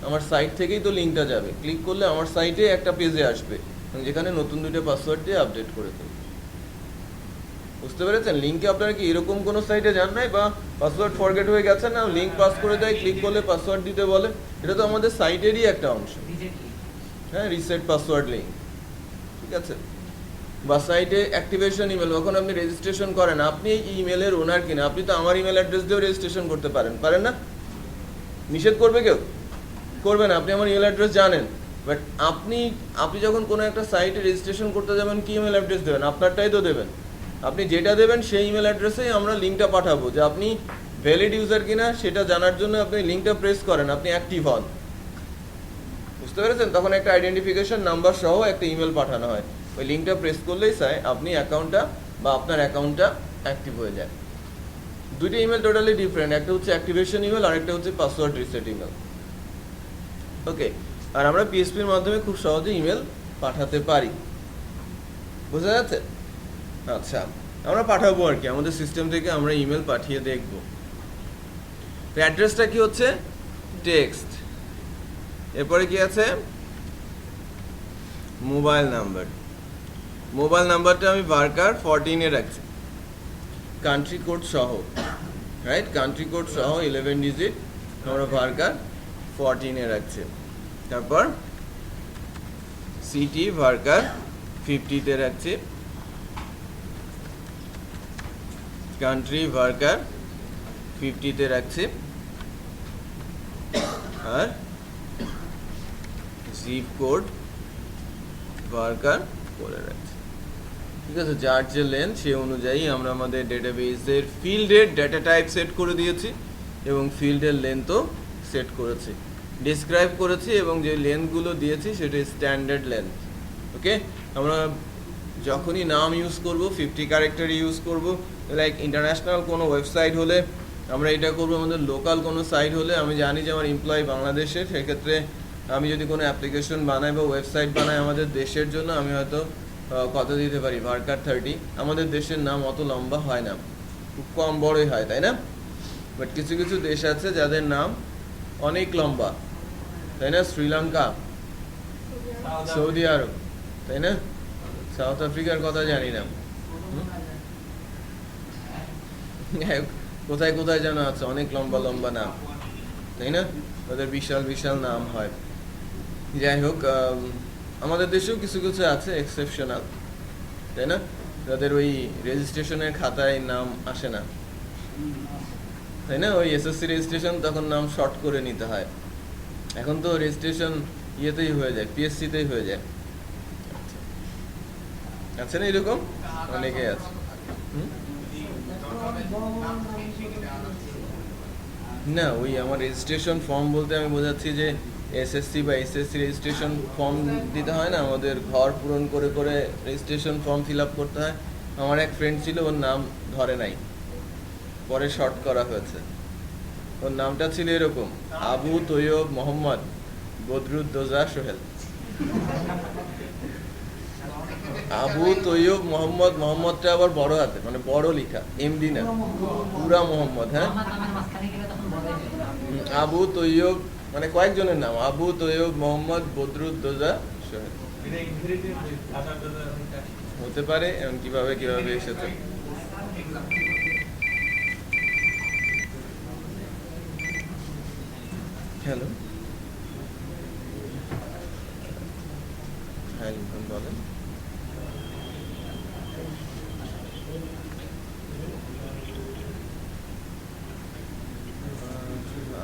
আমার সাইট থেকেই তো লিঙ্কটা যাবে। ক্লিক করলে আমার সাইটে একটা পেজে আসবে যেখানে নতুন দুটো পাসওয়ার্ড দিয়ে আপডেট করে দেবে। বুঝতে পেরেছেন? লিঙ্কে আপনারা কি এরকম কোনো সাইটে যান নাই, বা পাসওয়ার্ড ফরগেট হয়ে গেছে না, লিঙ্ক পাস করে দেয়, ক্লিক করলে পাসওয়ার্ড দিতে বলে? এটা তো আমাদের সাইটেরই একটা অংশ। হ্যাঁ, রিসেট পাসওয়ার্ড লিঙ্ক, ঠিক আছে? বা সাইটে অ্যাক্টিভেশন ইমেল, যখন আপনি রেজিস্ট্রেশন করেন, আপনি এই ইমেলের ওনার কিনা, আপনি তো আমার ইমেল অ্যাড্রেস দিয়েও রেজিস্ট্রেশন করতে পারেন, পারেন না? নিষেধ করবে কেউ? করবে না। আপনি আমার ইমেল অ্যাড্রেস জানেন, বাট আপনি যখন কোনো একটা সাইটে রেজিস্ট্রেশন করতে যাবেন, কি ইমেল অ্যাড্রেস দেবেন? আপনারটাই তো দেবেন। আপনি যেটা দেবেন সেই ইমেল অ্যাড্রেসেই আমরা লিঙ্কটা পাঠাবো, যে আপনি ভ্যালিড ইউজার কিনা সেটা জানার জন্য আপনি লিঙ্কটা প্রেস করেন, আপনি অ্যাক্টিভ হন। বুঝতে পেরেছেন? তখন একটা আইডেন্টিফিকেশন নাম্বার সহ একটা ইমেল পাঠানো হয়, ওই লিঙ্কটা প্রেস করলেই আপনি অ্যাকাউন্টটা বা আপনার অ্যাকাউন্টটা অ্যাক্টিভ হয়ে যায়। দুইটা ইমেল টোটালি ডিফারেন্ট, একটা হচ্ছে অ্যাক্টিভেশন ইমেল আর একটা হচ্ছে পাসওয়ার্ড রিসেট ইমেল। ওকে, আর আমরা পিএসপির মাধ্যমে খুব সহজে ইমেল পাঠাতে পারি। বোঝা যাচ্ছে? আচ্ছা, আমরা পাঠাবো আর কি, আমাদের সিস্টেম থেকে আমরা ইমেল পাঠিয়ে দেখব। তো অ্যাড্রেসটা কি হচ্ছে? টেক্সট। এরপরে কি আছে? Mobile number. মোবাইল নাম্বারটা আমি ভার্কার 14 এ রাখছি, কান্ট্রি কোড সহ, রাইট? কান্ট্রি কোড সহ 11 ডিজিট আমরা ভার্কার 14 এ রাখছি। তারপর সিটি ভার্কার 50 তে রাখছি, কান্ট্রি ভার্কার 50 তে রাখছি, আর জিপ কোড ভার্কার করে রাখছি। ঠিক আছে? যার যে লেন্থ সে অনুযায়ী আমরা আমাদের ডেটাবেসের ফিল্ডের ডেটা টাইপ সেট করে দিয়েছি এবং ফিল্ডের লেন্থও সেট করেছি, ডিসক্রাইব করেছি, এবং যে লেন্থগুলো দিয়েছি সেটা স্ট্যান্ডার্ড লেন্থ। ওকে, আমরা যখনই নাম ইউজ করব 50 ক্যারেক্টার ইউজ করব। লাইক ইন্টারন্যাশনাল কোনো ওয়েবসাইট হলে আমরা এটা করবো, আমাদের লোকাল কোনো সাইট হলে, আমি জানি যে আমার এমপ্লয়ি বাংলাদেশের, সেক্ষেত্রে আমি যদি কোনো অ্যাপ্লিকেশন বানাই বা ওয়েবসাইট বানাই আমাদের দেশের জন্য, আমি হয়তো কত দিতে পারি? ভার্কার 30। আমাদের দেশের নাম অত লম্বা হয় না, খুব কম বড়ই হয়, তাই না? বাট কিছু কিছু দেশ আছে যাদের নাম অনেক লম্বা, তাই না? শ্রীলঙ্কা, সৌদি আরব, তাই না? সাউথ আফ্রিকার কথা জানি না, কোথায় কোথায় যেন আছে অনেক লম্বা লম্বা নাম, তাই না? তাদের বিশাল বিশাল নাম হয়। যাই হোক, আমাদের দেশেও কিছু কিছু আছে এক্সেপশনাল, তাই না? যাদের ওই রেজিস্ট্রেশনের খাতায় নাম আসে না, তাই না? ওই এসএসসি রেজিস্ট্রেশন তখন নাম শর্ট করে নিতে হয়। এখন তো রেজিস্ট্রেশন ইয়েতেই হয়ে যায়, পিএসসিতেই হয়ে যায়। আছে না এরকম? অনেকেই আছে। না, ওই আমার রেজিস্ট্রেশন ফর্ম বলতে আমি বোঝাচ্ছি যে এসএসসি বা এসএসসি রেজিস্ট্রেশন ফর্ম দিতে হয় না, আমাদের ঘর পূরণ করে করে রেজিস্ট্রেশন ফর্ম ফিল আপ করতে হয়। আমার এক ফ্রেন্ড ছিল, ওর নাম ধরে নাই, পরে শর্ট করা হয়েছে। ওর নামটা ছিল এরকম, আবু তৈয়ব মোহাম্মদ বদরুদ্দোজা সোহেল। আবু তৈয়ব মোহাম্মদ, মোহাম্মদটা আবার বড় হাতে, মানে বড় লেখা, এমডি না, পুরা মোহাম্মদ। হ্যাঁ, আবু তৈয়ব মানে কয়েকজনের নাম, আবু তৈয়ব মোহাম্মদ বদরুদ্দোজা সোহেল হতে পারে। এমন কিভাবে কিভাবে এসেছে? হ্যালো, হ্যাঁ বলেন।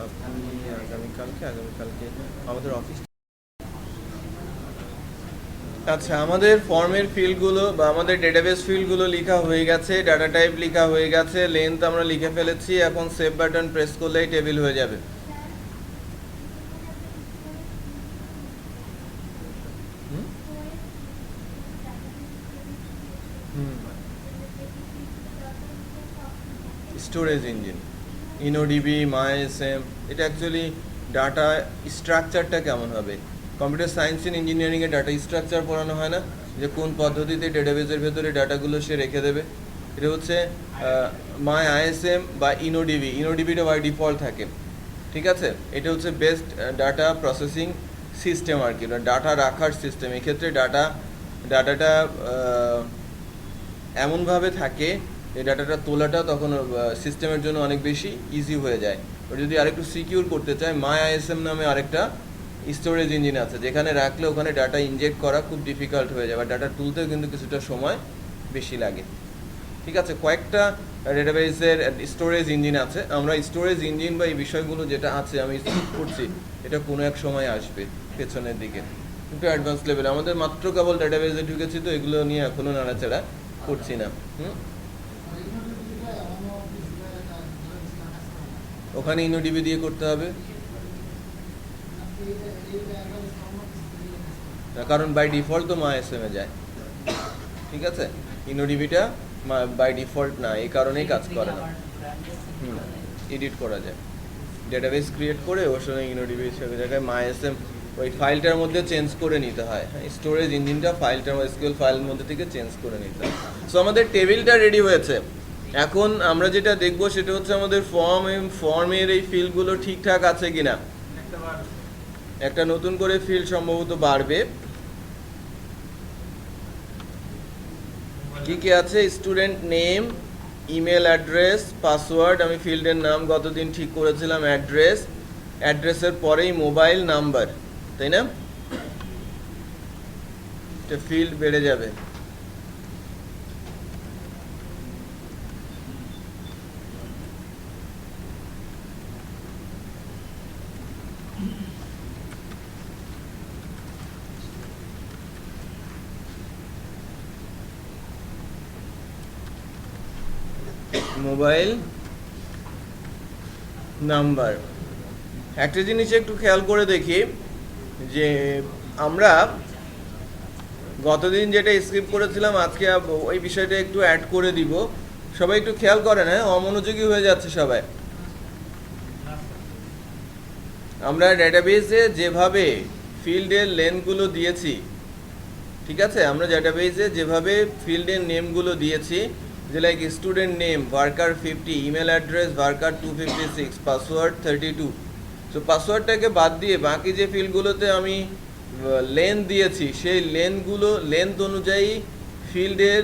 আপনি আগামীকালকে আমাদের অফিস আচ্ছা, আমাদের ফর্মের ফিল্ডগুলো বা আমাদের ডেটাবেস ফিল্ডগুলো লেখা হয়ে গেছে, ডাটা টাইপ লেখা হয়ে গেছে, লেন্থ আমরা লিখে ফেলেছি। এখন সেভ বাটন প্রেস করলেই টেবিল হয়ে যাবে। স্টোরেজ ইঞ্জিন, ইনোডিবি, মাইএসএম, এটা অ্যাকচুয়ালি ডাটা স্ট্রাকচারটা কেমন হবে? কম্পিউটার সায়েন্স অ্যান্ড ইঞ্জিনিয়ারিংয়ে ডাটা স্ট্রাকচার পড়ানো হয় না, যে কোন পদ্ধতিতে ডেটাবেসের ভেতরে ডাটাগুলো সে রেখে দেবে। এটা হচ্ছে মাই আইএসএম বা ইনোডিবি। ইনোডিবিটা বাই ডিফল্ট থাকে, ঠিক আছে। এটা হচ্ছে বেস্ট ডাটা প্রসেসিং সিস্টেম আর কি, ডাটা রাখার সিস্টেম। এক্ষেত্রে ডাটাটা এমনভাবে থাকে এই ডাটাটা তোলাটা তখন সিস্টেমের জন্য অনেক বেশি ইজি হয়ে যায়। ওটা যদি আরেকটু সিকিউর করতে চায়, মাই আইএসএম নামে আরেকটা স্টোরেজ ইঞ্জিন আছে, যেখানে রাখলে ওখানে ডাটা ইনজেক্ট করা খুব ডিফিকাল্ট হয়ে যায়, বা ডাটা তুলতেও কিন্তু কিছুটা সময় বেশি লাগে, ঠিক আছে। কয়েকটা ডেটাবেসের স্টোরেজ ইঞ্জিন আছে। আমরা স্টোরেজ ইঞ্জিন বা এই বিষয়গুলো যেটা আছে আমি স্কিপ করছি, এটা কোনো এক সময় আসবে পেছনের দিকে, একটু অ্যাডভান্স লেভেল। আমাদের মাত্র কেবল ডেটাবেসে ঢুকেছি, তো এগুলো নিয়ে এখনো নাড়াচাড়া করছি না। ওখানে ইনোডিবি দিয়ে করতে হবে, কারণ বাই ডিফল্ট তো মাইএসএম এ যায়, ঠিক আছে। ইনোডিবিটা বাই ডিফল্ট না, এই কারণেই কাজ করে না। এডিট করা যায়, ডেটাবেস ক্রিয়েট করে ওর সঙ্গে ইনোডিবি জায়গায় মাইএসএম ওই ফাইলটার মধ্যে চেঞ্জ করে নিতে হয়। স্টোরেজ ইঞ্জিনটা ফাইলটার এসকিউএল ফাইলের মধ্যে থেকে চেঞ্জ করে নিতে হয়। সো আমাদের টেবিলটা রেডি হয়েছে। এখন আমরা যেটা দেখবো সেটা হচ্ছে আমাদের ফর্মের এই ফিল্ডগুলো ঠিকঠাক আছে কিনা। একটা নতুন করে ফিল্ড সম্ভবত বাড়বে। কি কি আছে? Student name, email address, password. আমি ফিল্ডের নাম গতদিন ঠিক করেছিলাম অ্যাড্রেস, অ্যাড্রেসের পরেই মোবাইল নাম্বার, তাই না? এটা ফিল্ড বেড়ে যাবে। Mobile number. একটা জিনিস একটু খেয়াল করে দেখি, যে আমরা গতদিন যেটা স্ক্রিপ্ট করেছিলাম আজকে ওই বিষয়টা একটু অ্যাড করে দিব। সবাই একটু খেয়াল করেন, হ্যাঁ, অমনোযোগী হয়ে যাচ্ছে সবাই। আমরা ডেটাবেসে যেভাবে ফিল্ডের লেনগুলো দিয়েছি, ঠিক আছে, আমরা ডেটাবেসে যেভাবে ফিল্ডের নেমগুলো দিয়েছি, যে like student name varchar 50, email address varchar 256, password 32। So পাসওয়ার্ডটাকে বাদ দিয়ে বাকি যে ফিল্ডগুলোতে আমি লেন্থ দিয়েছি, সেই লেন্থ অনুযায়ী ফিল্ডের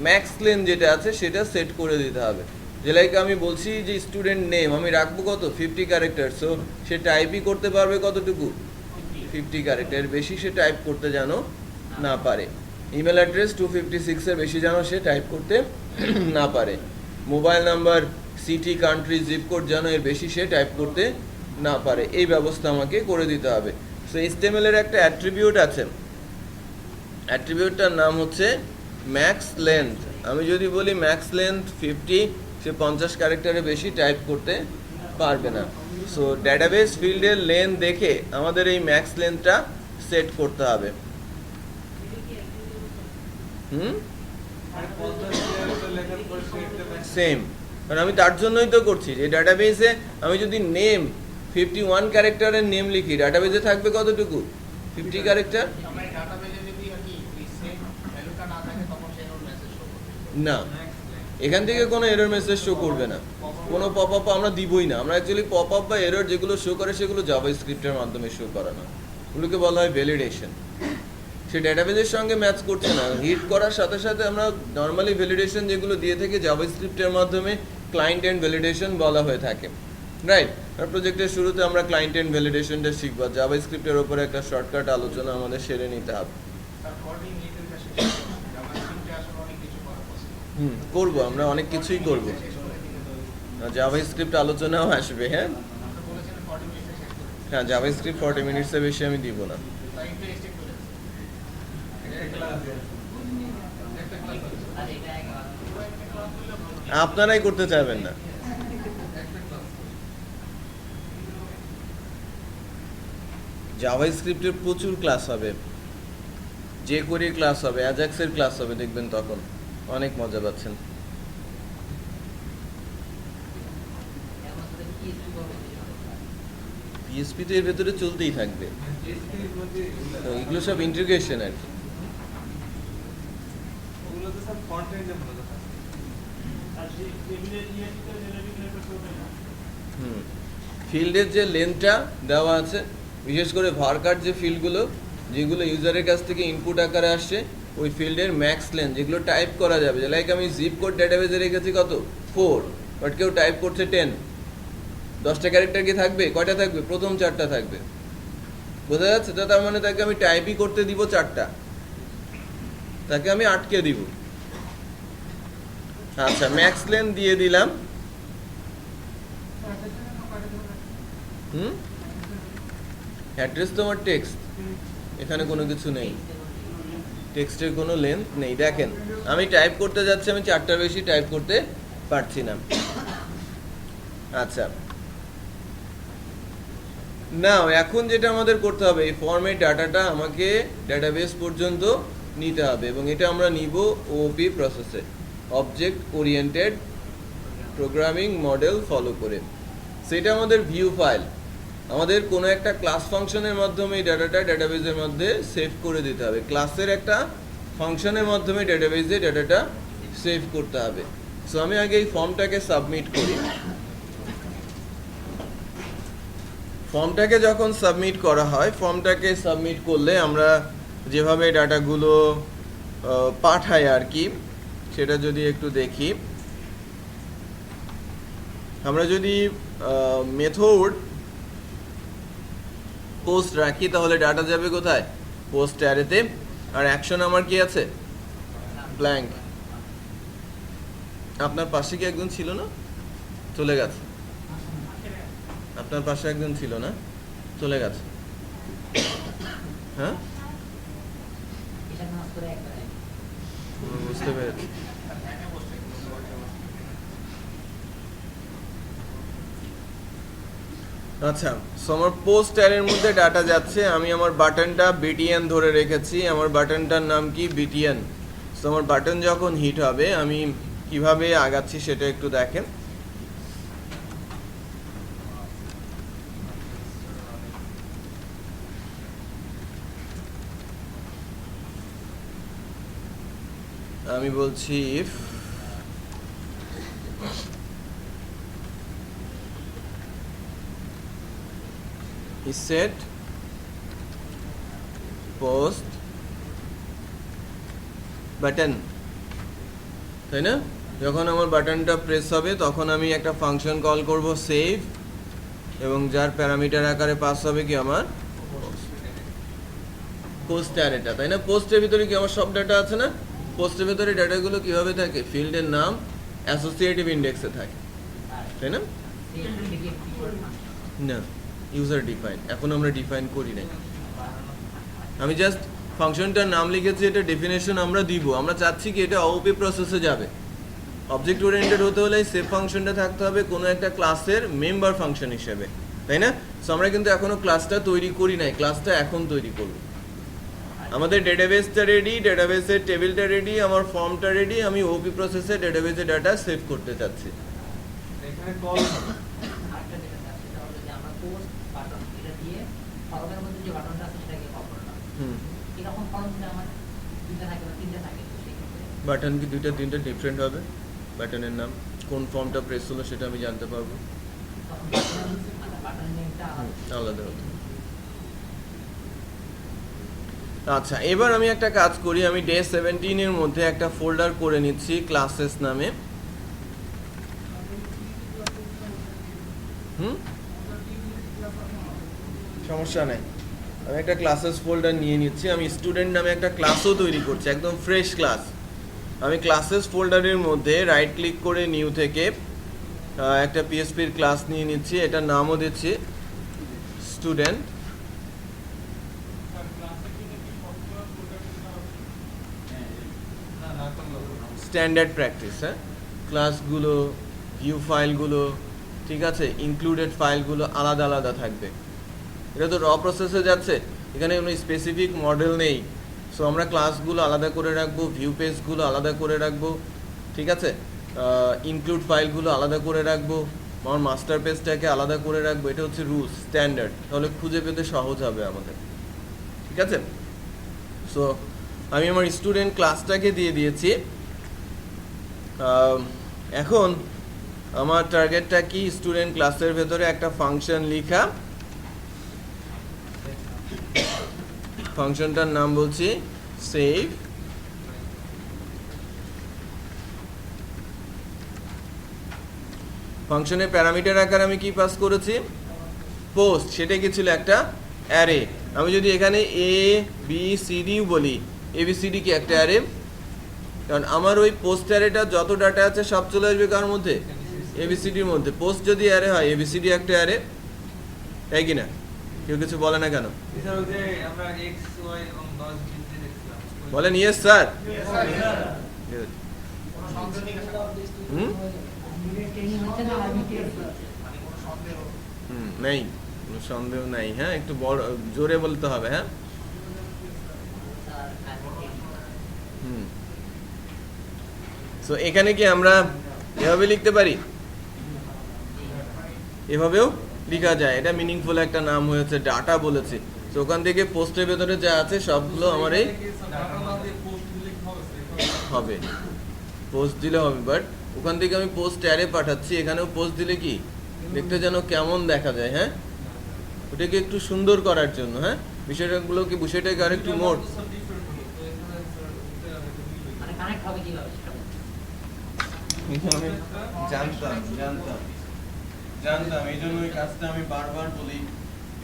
ম্যাক্স লেন্থ যেটা আছে সেটা সেট করে দিতে হবে। যে লাইক আমি বলছি যে স্টুডেন্ট নেম আমি রাখবো কত, 50 ক্যারেক্টার। সো সে টাইপই করতে পারবে কতটুকু, 50 ক্যারেক্টার, বেশি সে টাইপ করতে যেন না পারে। ইমেল অ্যাড্রেস 256 এর বেশি যেন সে টাইপ করতে না পারে। Mobile number, city, country, zip code যেন এর বেশি সে টাইপ করতে না পারে। এই ব্যবস্থা আমাকে করে দিতে হবে। সো HTML এর একটা অ্যাট্রিবিউট আছে, অ্যাট্রিবিউটটার নাম হচ্ছে ম্যাক্স লেন্থ। আমি যদি বলি ম্যাক্স লেন্থ 50, সে 50 ক্যারেক্টারের বেশি টাইপ করতে পারবে না। সো ডেটাবেস ফিল্ডের লেন্থ দেখে আমাদের এই ম্যাক্স লেন্থটা সেট করতে হবে। সেম, কারণ আমি তার জন্যই তো করছি যে ডাটাবেসে আমি যদি নেম 51 ক্যারেক্টারের নেম লিখি, ডাটাবেসে থাকবে কতটুকু, 50 ক্যারেক্টার। না, এখান থেকে কোনো এরর মেসেজ শো করবে না, কোনো পপ আপ আমরা দিবই না। আমরা অ্যাকচুয়ালি পপ আপ বা এরর যেগুলো শো করে সেগুলো জাভাস্ক্রিপ্টের মাধ্যমে শো করানো, ওগুলোকে বলা হয় ভ্যালিডেশন। সে ডেটাবেসের সঙ্গে ম্যাচ করছে না, হিট করার সাথে সাথে আমরা নর্মালি ভ্যালিডেশন যেগুলো দিয়ে থাকি জাভাস্ক্রিপ্টের মাধ্যমে ক্লায়েন্ট এন্ড ভ্যালিডেশন বলা হয়ে থাকে, রাইট। আর প্রজেক্টের শুরুতে আমরা ক্লায়েন্ট এন্ড ভ্যালিডেশনটা শিখবো, জাভাস্ক্রিপ্টের উপরে একটা শর্টকাট আলোচনা আমাদের সেরে নিতে হবে। করবো, আমরা অনেক কিছুই করবো, জাভাস্ক্রিপ্ট আলোচনাও আসবে। হ্যাঁ, জাভাস্ক্রিপ্ট 40 মিনিটসের বেশি আমি দিব না। আপনারাই করতে চাইবেন না। জাভাস্ক্রিপ্টের প্রচুর ক্লাস হবে, jQuery ক্লাস হবে, অ্যাজাক্সের ক্লাস হবে, দেখবেন তখন অনেক মজা পাচ্ছেন। পিএসপি তো এর ভেতরে চলতেই থাকবে, তো এগুলো সব ইন্টিগ্রেশন আর কি। ফিল্ডের যে লেন্থটা দেওয়া আছে, বিশেষ করে ভার্কার যে ফিল্ডগুলো যেগুলো ইউজারের কাছ থেকে ইনপুট আকারে আসছে, ওই ফিল্ডের ম্যাক্স লেন্থ যেগুলো টাইপ করা যাবে, লাইক আমি জিপ কোড ডেটাবেজে রেখেছি কত 4, বাট কেউ টাইপ করছে 10, 10টা ক্যারেক্টার কি থাকবে? কয়টা থাকবে? প্রথম 4টা থাকবে। বোঝা যাচ্ছে তো? তার মানে তাকে আমি টাইপই করতে দিব 4টা, তাকে আমি আটকে দিব। আচ্ছা, ম্যাক্স লেন্থ দিয়ে দিলাম। অ্যাড্রেস তো আমার টেক্সট, এখানে কোনো কিছু নেই, টেক্সটের কোনো লেন্থ নেই। দেখেন আমি টাইপ করতে যাচ্ছি, আমি 4টার বেশি টাইপ করতে পারছি না। আচ্ছা, নাও এখন যেটা আমাদের করতে হবে, এই ফর্মের ডাটাটা আমাকে ডেটাবেস পর্যন্ত নিতে হবে, এবং এটা আমরা নিব ওপি প্রসেসে, object oriented programming model follow করে। সেটা আমাদের ভিউ ফাইল, আমাদের কোনো একটা ক্লাস ফাংশনের মাধ্যমে এই ডাটাটা ডেটাবেসের মধ্যে সেভ করে দিতে হবে। ক্লাসের একটা ফাংশনের মাধ্যমে ডেটাবেসে ডাটাটা সেভ করতে হবে। সো আমি আগে এই ফর্মটাকে সাবমিট করি। ফর্মটাকে যখন সাবমিট করা হয়, ফর্মটাকে সাবমিট করলে আমরা যেভাবে ডাটাগুলো পাঠাই আর কি, সেটা যদি একটু দেখি, আমরা যদি মেথড পোস্ট রাখি তাহলে ডাটা যাবে কোথায়? পোস্ট অ্যারেতে। আর অ্যাকশন আমার কি আছে? ব্ল্যাঙ্ক। আপনার পাশে কি একজন ছিল না? চলে গেছে। আপনার পাশে একজন ছিল না? চলে গেছে। হ্যাঁ, বুঝতে পেরেছি। আচ্ছা, সো আমার পোস্ট অ্যারের মধ্যে ডাটা যাচ্ছে, আমি আমার বাটনটা বিটিএন ধরে রেখেছি, আমার বাটনটার নাম কি? বিটিএন। সো আমার বাটন যখন হিট হবে আমি কিভাবে আগাচ্ছি সেটা একটু দেখেন। আমি বলছি ইফ set post বাটন, তাই না? যখন আমার বাটনটা প্রেস হবে তখন আমি একটা ফাংশন কল করব সেভ, এবং যার প্যারামিটার আকারে পাস হবে কি? আমার পোস্ট অ্যারেটা, তাই না? পোস্টের ভিতরে কি আমার সব ডাটা আছে না? পোস্টের ভিতরে ডাটাগুলো কিভাবে থাকে? ফিল্ডের নাম অ্যাসোসিয়েটিভ ইন্ডেক্সে থাকে, তাই না? না, ইউজার ডিফাইন, এখন আমরা ডিফাইন করি নাই। আমি জাস্ট ফাংশনটার নাম লিখেছি, এটা ডেফিনেশন আমরা দিব। আমরা চাচ্ছি কি এটা ওপি প্রসেসে যাবে। অবজেক্ট ওরিয়েন্টেড হতে হলে সেভ ফাংশনটা থাকতে হবে কোনো একটা ক্লাসের মেম্বার ফাংশন হিসেবে, তাই না? সো আমরা কিন্তু এখনো ক্লাসটা তৈরি করি নাই, ক্লাসটা এখন তৈরি করব। আমাদের ডেটাবেসটা রেডি, ডেটাবেসের টেবিলটা রেডি, আমার ফর্মটা রেডি, আমি ওপি প্রসেসে ডেটাবেসে ডাটা সেভ করতে চাচ্ছি। এখানে কল বাটন কি 2টা 3টা ডিফারেন্ট হবে? বাটনের নাম কোন ফর্মটা প্রেস হলো সেটা আমি জানতে পারবো, আলাদা হতো। আচ্ছা, এবার আমি একটা কাজ করি, আমি ডে 17 এর মধ্যে একটা ফোল্ডার করে নিচ্ছি ক্লাসেস নামে। সমস্যা নেই, আমি একটা ক্লাসেস ফোল্ডার নিয়ে নিচ্ছি। আমি স্টুডেন্ট নামে একটা ক্লাসও তৈরি করছি, একদম ফ্রেশ ক্লাস। আমি ক্লাসেস ফোল্ডারের মধ্যে রাইট ক্লিক করে নিউ থেকে একটা পিএসপির ক্লাস নিয়ে নিচ্ছি, এটার নামও দিচ্ছি স্টুডেন্ট। স্ট্যান্ডার্ড প্র্যাকটিস, হ্যাঁ, ক্লাসগুলো, ভিউ ফাইলগুলো, ঠিক আছে, ইনক্লুডেড ফাইলগুলো আলাদা আলাদা থাকবে। এটা তো র প্রসেসে যাচ্ছে, এখানে কোনো স্পেসিফিক মডেল নেই। সো আমরা ক্লাসগুলো আলাদা করে রাখবো, ভিউ পেজগুলো আলাদা করে রাখবো, ঠিক আছে, ইনক্লুড ফাইলগুলো আলাদা করে রাখবো, আমার মাস্টার পেজটাকে আলাদা করে রাখবো। এটা হচ্ছে রুলস, স্ট্যান্ডার্ড, তাহলে খুঁজে পেতে সহজ হবে আমাদের, ঠিক আছে। সো আমি আমার স্টুডেন্ট ক্লাসটাকে দিয়ে দিয়েছি। এখন আমার টার্গেটটা কি, স্টুডেন্ট ক্লাসের ভেতরে একটা ফাংশন লেখা। ফাংশনটার নাম বলছি সেভ। ফাংশনের প্যারামিটার আকারে আমি কি পাস করেছি, পোস্ট। সেটা কি ছিল, একটা অ্যারে। আমি যদি এখানে এ বি সি ডি বলি, এ বি সি ডি কি একটা অ্যারে, কারণ আমার ওই পোস্ট অ্যারেটা যত ডাটা আছে সব চলে আসবে কার মধ্যে, এবিসিডির মধ্যে। পোস্ট যদি অ্যারে হয়, এবিসিডি একটা অ্যারে, তাই কি না? কেউ কিছু বলে না কেন? বলেন ইয়েস স্যার। নেই, কোনো সন্দেহ নাই। হ্যাঁ, একটু বড় জোরে বলতে হবে। হ্যাঁ, সো এখানে কি আমরা এভাবে লিখতে পারি, এভাবেও লেখা যায়। এটা মিনিংফুল একটা নাম হয়েছে, ডাটা বলেছে। তো ওখান থেকে পোস্টের ভেতরে যা আছে সবগুলো আমার এই হবে, পোস্ট দিলে হবে। বাট ওখান থেকে আমি পোস্ট অ্যারে পাঠাচ্ছি, এখানেও পোস্ট দিলে কি দেখতে যেন কেমন দেখা যায়। হ্যাঁ, ওটাকে একটু সুন্দর করার জন্য, হ্যাঁ, বিষয়টাকে আরেকটু মোট জানতাম এই জন্য ওই কাজটা আমি বারবার বলি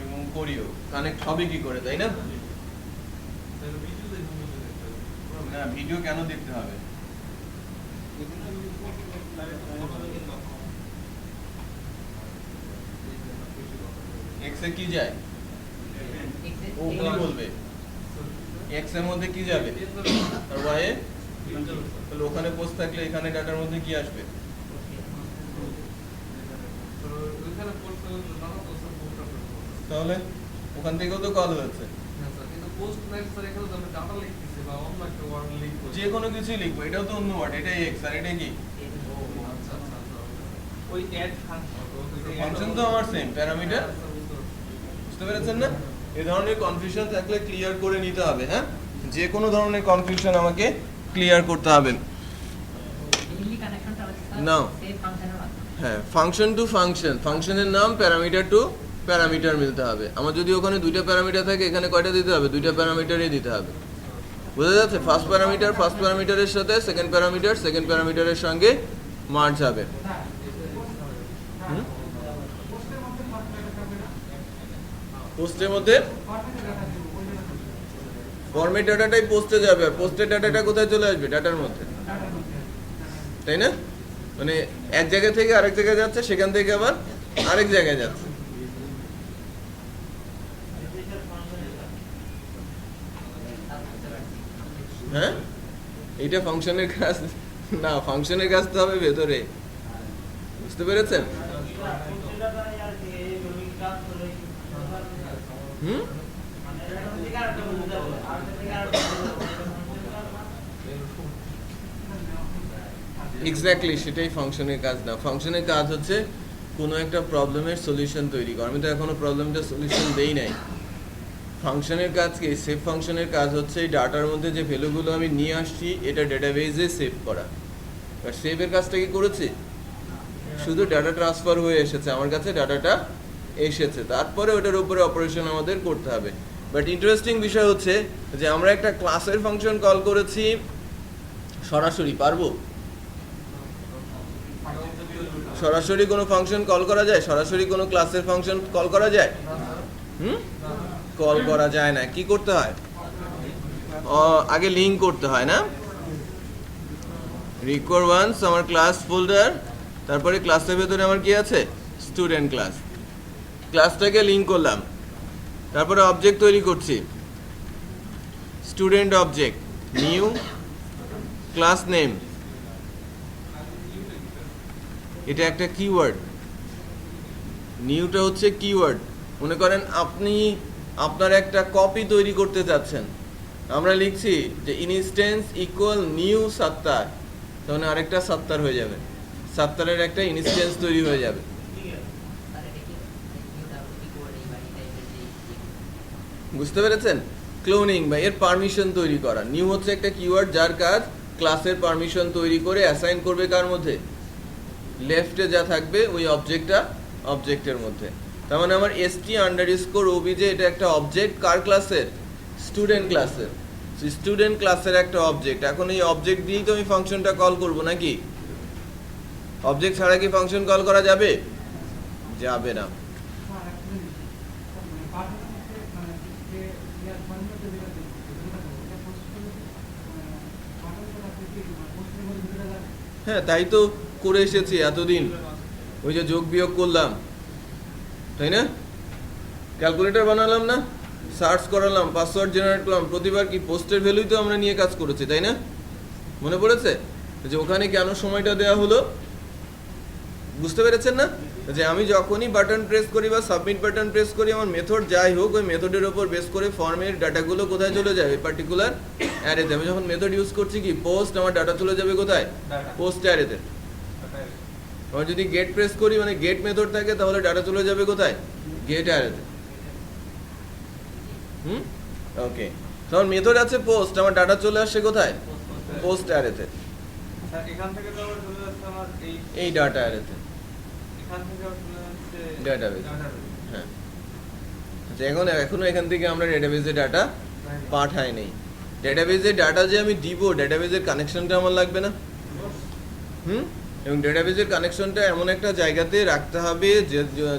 এবং করিও। কানেক্ট হবে কি করে, তাই না? না, ভিডিও কেন দেখতে হবে? এক্স এ কি যায়, ও কি বলবে, এক্স এর মধ্যে কি যাবে, আর ওয়াই এ, তাহলে ওখানে পোস্ট থাকলে এখানে ডাটার মধ্যে কি আসবে, তাহলে ওখান থেকেও তো কল হয়েছে। যে কোনো কিছুই লিখবো, এটাও তো অন্য ওয়ার্ড, এটাই এক্স আর এটা কি, ফাংশন তো আমার সেম প্যারামিটার। বুঝতে পেরেছেন না? এই ধরনের কনফিউশন থাকলে ক্লিয়ার করে নিতে হবে। হ্যাঁ, যে কোনো ধরনের কনফিউশন আমাকে ক্লিয়ার করতে হবে। নাও, হ্যাঁ, ফাংশন টু ফাংশন, ফাংশনের নাম প্যারামিটার টু প্যারামিটার মিলতে হবে। আমার যদি ওখানে দুইটা প্যারামিটার থাকে, এখানে কয়টা দিতে হবে, দুইটা প্যারামিটারই দিতে হবে। বোঝা যাচ্ছে? ফার্স্ট প্যারামিটারের সাথে সেকেন্ড প্যারামিটারের সঙ্গে মার্জ হবে। পোস্টের মধ্যে ফরম্যাট ডাটাটাই পোস্টে যাবে, আর পোস্টের ডাটাটা কোথায় চলে আসবে, ডাটার মধ্যে, তাই না? মানে এক জায়গা থেকে আরেক জায়গায় যাচ্ছে, সেখান থেকে আবার আরেক জায়গায় যাচ্ছে। হ্যাঁ, এইটা ফাংশনের কাজ না, ফাংশনের কাজ তো হবে ভেতরে। বুঝতে পেরেছেন? এক্স্যাক্টলি, সেটাই ফাংশনের কাজ না। ফাংশনের কাজ হচ্ছে কোনো একটা প্রবলেমের সলিউশন তৈরি করা। আমি তো এখনো প্রবলেমটা সলিউশন দেই নাই। ফাংশনের কাজ কি, সেভ ফাংশনের কাজ হচ্ছে এই ডাটার মধ্যে যে ভ্যালুগুলো আমি নিয়ে আসছি এটা ডেটাবেজে সেভ করা। আর সেভের কাজটা কি করেছি, শুধু ডাটা ট্রান্সফার হয়ে এসেছে আমার কাছে, ডাটাটা এসেছে, তারপরে ওটার উপরে অপারেশন আমাদের করতে হবে। বাট ইন্টারেস্টিং বিষয় হচ্ছে যে আমরা একটা ক্লাসের ফাংশন কল করেছি সরাসরি, পারবো? সরাসরি কোনো ফাংশন কল করা যায়? সরাসরি কোনো ক্লাসের ফাংশন কল করা যায়? কল করা যায় না। কি করতে হয়? আগে লিঙ্ক করতে হয় না? রিকোয়ার ওয়ান্স আমার ক্লাস ফোল্ডার, তারপরে ক্লাসের ভেতরে আমার কি আছে, স্টুডেন্ট ক্লাস। ক্লাসটাকে লিঙ্ক করলাম, তারপরে অবজেক্ট তৈরি করছি, student object, new class name, এটা একটা কিওয়ার্ড, নিউটা হচ্ছে কিওয়ার্ড। মনে করেন আপনি আপনার একটা কপি তৈরি করতে চাচ্ছেন, আমরা লিখছি যে ইনস্ট্যান্স ইকুয়াল নিউ সাত্তার, তাহলে আরেকটা সাত্তার হয়ে যাবে, সাত্তারের একটা ইনস্ট্যান্স তৈরি হয়ে যাবে। বুঝতে পেরেছেন? ক্লোনিং বা এর পারমিশন তৈরি করা। নিউ হচ্ছে একটা কিওয়ার্ড যার কাজ ক্লাসের পারমিশন তৈরি করে অ্যাসাইন করবে কার মধ্যে, লেফটে যা থাকবে ওই অবজেক্টের মধ্যে। তার মানে আমার st_obj এটা একটা অবজেক্ট কার ক্লাসের, স্টুডেন্ট ক্লাসের। স্টুডেন্ট ক্লাসের একটা অবজেক্ট। এখন এই অবজেক্ট দিয়েই তো আমি ফাংশনটা কল করব নাকি? অবজেক্ট ছাড়া কি ফাংশন কল করা যাবে? যাবে না। হ্যাঁ, তাই তো করে এসেছি এতদিন, ওই যে যোগ বিয়োগ করলাম, তাই না? ক্যালকুলেটর বানালাম না, সার্চ করালাম, পাসওয়ার্ড জেনারেট করলাম, প্রতিবার কি পোস্টের ভ্যালুই তো আমরা নিয়ে কাজ করেছি, তাই না? মনে পড়েছে যে ওখানে কেন সময়টা দেওয়া হলো? বুঝতে পেরেছেন না? যে আমি যখনই বাটন প্রেস করি বা সাবমিট বাটন প্রেস করি, আমার মেথড যাই হোক ওই মেথডের উপর বেস করে ফর্মের ডাটাগুলো কোথায় চলে যাবে, পার্টিকুলার অ্যারেতে। আমি যখন মেথড ইউজ করছি কি পোস্ট, আমার ডাটা চলে যাবে কোথায়, পোস্ট অ্যারেতে। আমার যদি গেট প্রেস করি মানে গেট মেথড থাকে, তাহলে ডাটা চলে যাবে কোথায়, গেট অ্যারেতে। ওকে, তখন মেথড আছে পোস্ট, আমার ডাটা চলে আসছে কোথায়, পোস্ট অ্যারেতে। এখান থেকে তো আবার চলে যাচ্ছে আমার এই ডাটা অ্যারেতে, এখান থেকে আবার চলে যাচ্ছে ডাটাবেজ। হ্যাঁ, আচ্ছা, এখনো এখান থেকে আমরা ডেটাবেজে ডাটা পাঠাই নেই। ডেটাবেজে ডাটা যে আমি দিব, ডেটাবেজের কানেকশনটা আমার লাগবে না? এবং ডেটাবেজের কানেকশনটা এমন একটা জায়গাতে রাখতে হবে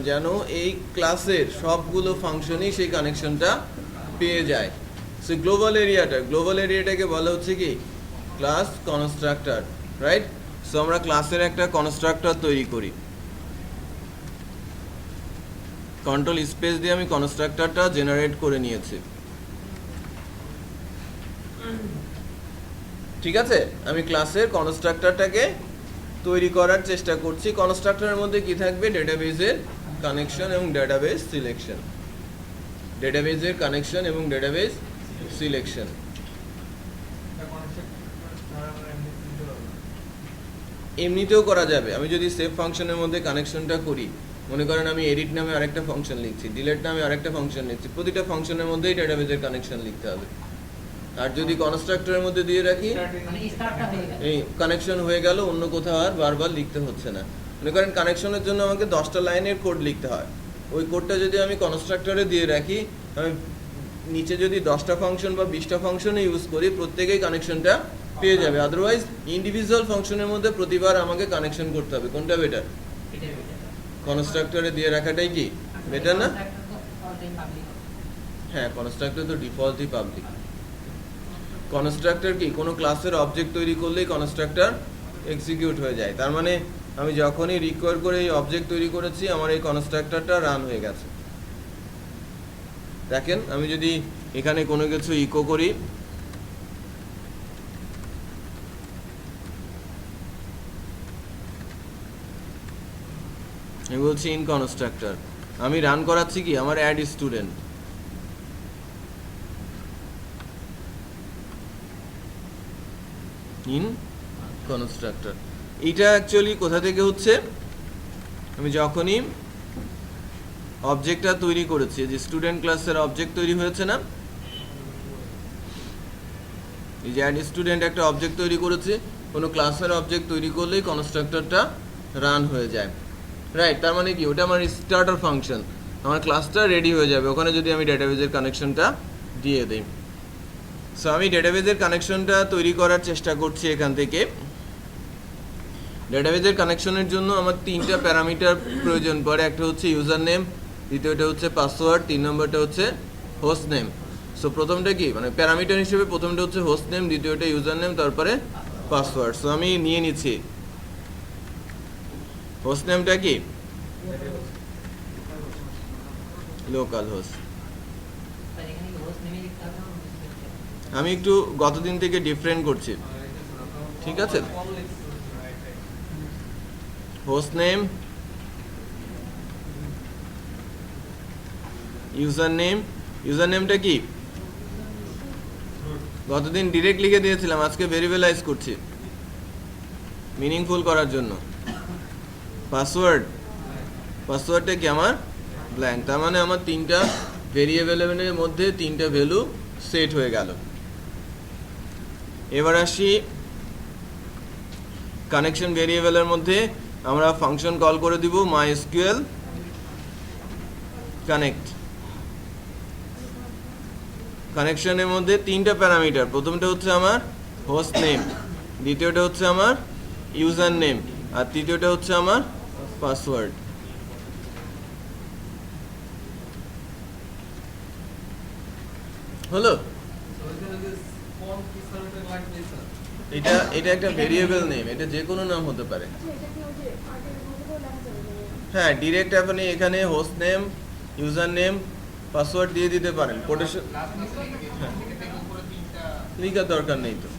যেন এই ক্লাসের সবগুলো ফাংশনই সেই কানেকশনটা পেয়ে যায়। সো গ্লোবাল এরিয়াটাকে বলা হচ্ছে কি ক্লাস কনস্ট্রাক্টর, রাইট? সো আমরা ক্লাসের একটা কনস্ট্রাক্টর তৈরি করি, কন্ট্রোল স্পেস দিয়ে আমি কনস্ট্রাক্টরটা জেনারেট করে নিয়েছি। ঠিক আছে, আমি ক্লাসের কনস্ট্রাক্টরটাকে তৈরি করার চেষ্টা করছি। কনস্ট্রাক্টরের মধ্যে কি থাকবে, ডেটাবেজের কানেকশন এবং ডেটাবেজ সিলেকশন, ডেটাবেজের কানেকশন এবং ডেটাবেজ সিলেকশন। এমনিতেও করা যাবে, আমি যদি সেভ ফাংশনের মধ্যে কানেকশনটা করি, মনে করেন আমি এডিট নামে আরেকটা ফাংশন লিখছি, ডিলিট নামে আরেকটা ফাংশন লিখছি, প্রতিটা ফাংশনের মধ্যেই ডেটাবেজের কানেকশন লিখতে হবে। আর যদি কনস্ট্রাক্টরের মধ্যে দিয়ে রাখি, এই কানেকশন হয়ে গেল, অন্য কোথাও আর বারবার লিখতে হচ্ছে না। মনে করেন কানেকশনের জন্য আমাকে 10টা লাইনের কোড লিখতে হয়, ওই কোডটা যদি আমি কনস্ট্রাক্টরে দিয়ে রাখি, আমি নিচে যদি 10টা ফাংশন বা 20টা ফাংশনে ইউজ করি, প্রত্যেকেই কানেকশনটা পেয়ে যাবে। আদারওয়াইজ ইন্ডিভিজুয়াল ফাংশনের মধ্যে প্রতিবার আমাকে কানেকশন করতে হবে। কোনটা বেটার? কনস্ট্রাক্টরে দিয়ে রাখাটাই কি বেটার না? হ্যাঁ, কনস্ট্রাক্টর তো ডিফল্টই পাবলিক। কনস্ট্রাক্টর কি কোনো ক্লাসের অবজেক্ট তৈরি করলেই কনস্ট্রাক্টর এক্সিকিউট হয়ে যায়। তার মানে আমি যখনই রিকোয়ার করে এই অবজেক্ট তৈরি করেছি, আমার এই কনস্ট্রাক্টরটা রান হয়ে গেছে। দেখেন, আমি যদি এখানে কোনো কিছু ইকো করি, আমি বলছি ইন কনস্ট্রাক্টর, আমি রান করাচ্ছি কি আমার অ্যাড স্টুডেন্ট। ইন কনস্ট্রাক্টর এটা অ্যাকচুয়ালি কোথা থেকে হচ্ছে, আমি যখনই অবজেক্টটা তৈরি করেছি, যে স্টুডেন্ট ক্লাসের অবজেক্ট তৈরি হয়েছে না, এই যে অ্যাড স্টুডেন্ট একটা অবজেক্ট তৈরি করেছি, কোনো ক্লাসের অবজেক্ট তৈরি করলেই কনস্ট্রাক্টরটা রান হয়ে যায়, রাইট? তার মানে কি ওটা আমার স্টার্টার ফাংশন, আমার ক্লাসটা রেডি হয়ে যাবে ওখানে যদি আমি ডেটাবেজের কানেকশনটা দিয়ে দিই। সো আমি ডেটাবেজের কানেকশনটা তৈরি করার চেষ্টা করছি এখান থেকে। ডেটাবেজের কানেকশনের জন্য আমার 3টা প্যারামিটার প্রয়োজন পড়ে, একটা হচ্ছে ইউজার নেম, দ্বিতীয়টা হচ্ছে পাসওয়ার্ড, 3 নম্বরটা হচ্ছে হোস্ট নেম। সো প্রথমটা কি মানে প্যারামিটার হিসেবে প্রথমটা হচ্ছে হোস্ট নেম, দ্বিতীয়টা ইউজার নেম, তারপরে পাসওয়ার্ড। সো আমি নিয়ে নিচ্ছি হোস্ট নেমটা কি লোকাল হোস্ট। আমি একটু গতদিন থেকে ডিফারেন্ট করছি, ঠিক আছে? Host name, user name. User নেমটা কি গতদিন ডিরেক্ট লিখে দিয়েছিলাম, আজকে ভেরিয়েবলাইজ করছি মিনিংফুল করার জন্য। পাসওয়ার্ড, পাসওয়ার্ডটা কি আমার ব্ল্যাঙ্ক, তার মানে আমার তিনটা ভেরিয়েবলের মধ্যে তিনটা ভ্যালু সেট হয়ে গেল। এবার আসি কানেকশন ভেরিয়েবলের মধ্যে আমরা ফাংশন কল করে দিব MySQL কানেক্ট। কানেকশনের মধ্যে তিনটা প্যারামিটার, প্রথমটা হচ্ছে আমার হোস্ট নেম, দ্বিতীয়টা হচ্ছে আমার ইউজার নেম, আর তৃতীয়টা হচ্ছে আমার পাসওয়ার্ড। হলো? এটা একটা ভেরিয়েবল নেম, এটা যে কোনো নাম হতে পারে। হ্যাঁ, ডিরেক্ট আপনি এখানে host name, user name, password দিয়ে দিতে পারেন। কোটেশন লিখার দরকার নেই তো,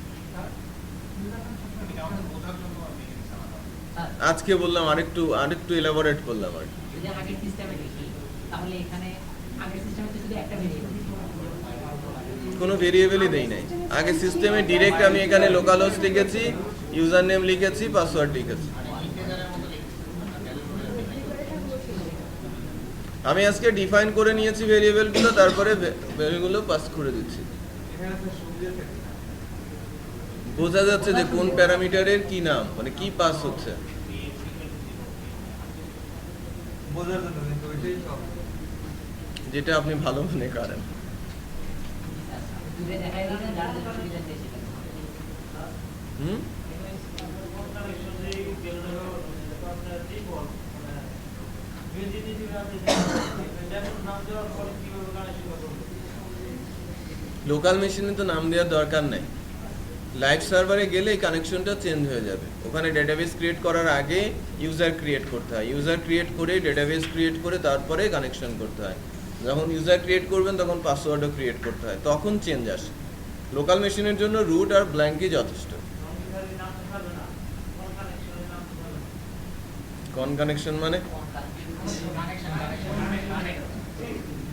আজকে বললাম আরেকটু এলাবোরেট করলাম আর কি। কোনো ভেরিয়েবলই দেই নাই আগে সিস্টেমে, ডিরেক্ট আমি এখানে লোকাল হোস্ট লিখেছি, ইউজার নেম লিখেছি, পাসওয়ার্ড লিখেছি। আমি আজকে ডিফাইন করে নিয়েছি ভেরিয়েবলগুলো, তারপরে ভ্যালুগুলো পাস করে দিচ্ছি। বোঝা যাচ্ছে যে কোন প্যারামিটারের কি নাম, মানে কি পাস হচ্ছে। যেটা আপনি ভালো মনে করেন। হুম, লোকাল মেশিনে তো নাম দেওয়ার দরকার নাই, লাইভ সার্ভারে গেলে এই কানেকশনটা চেঞ্জ হয়ে যাবে। ওখানে ডেটাবেস ক্রিয়েট করার আগে ইউজার ক্রিয়েট করতে হয়, ইউজার ক্রিয়েট করে ডেটাবেস ক্রিয়েট করে তারপরে কানেকশন করতে হয়। যখন ইউজার ক্রিয়েট করবেন তখন পাসওয়ার্ডও ক্রিয়েট করতে হয়, তখন চেঞ্জ আসে। লোকাল মেশিনের জন্য রুট আর ব্ল্যাঙ্কই যথেষ্ট। কোন কানেকশন মানে?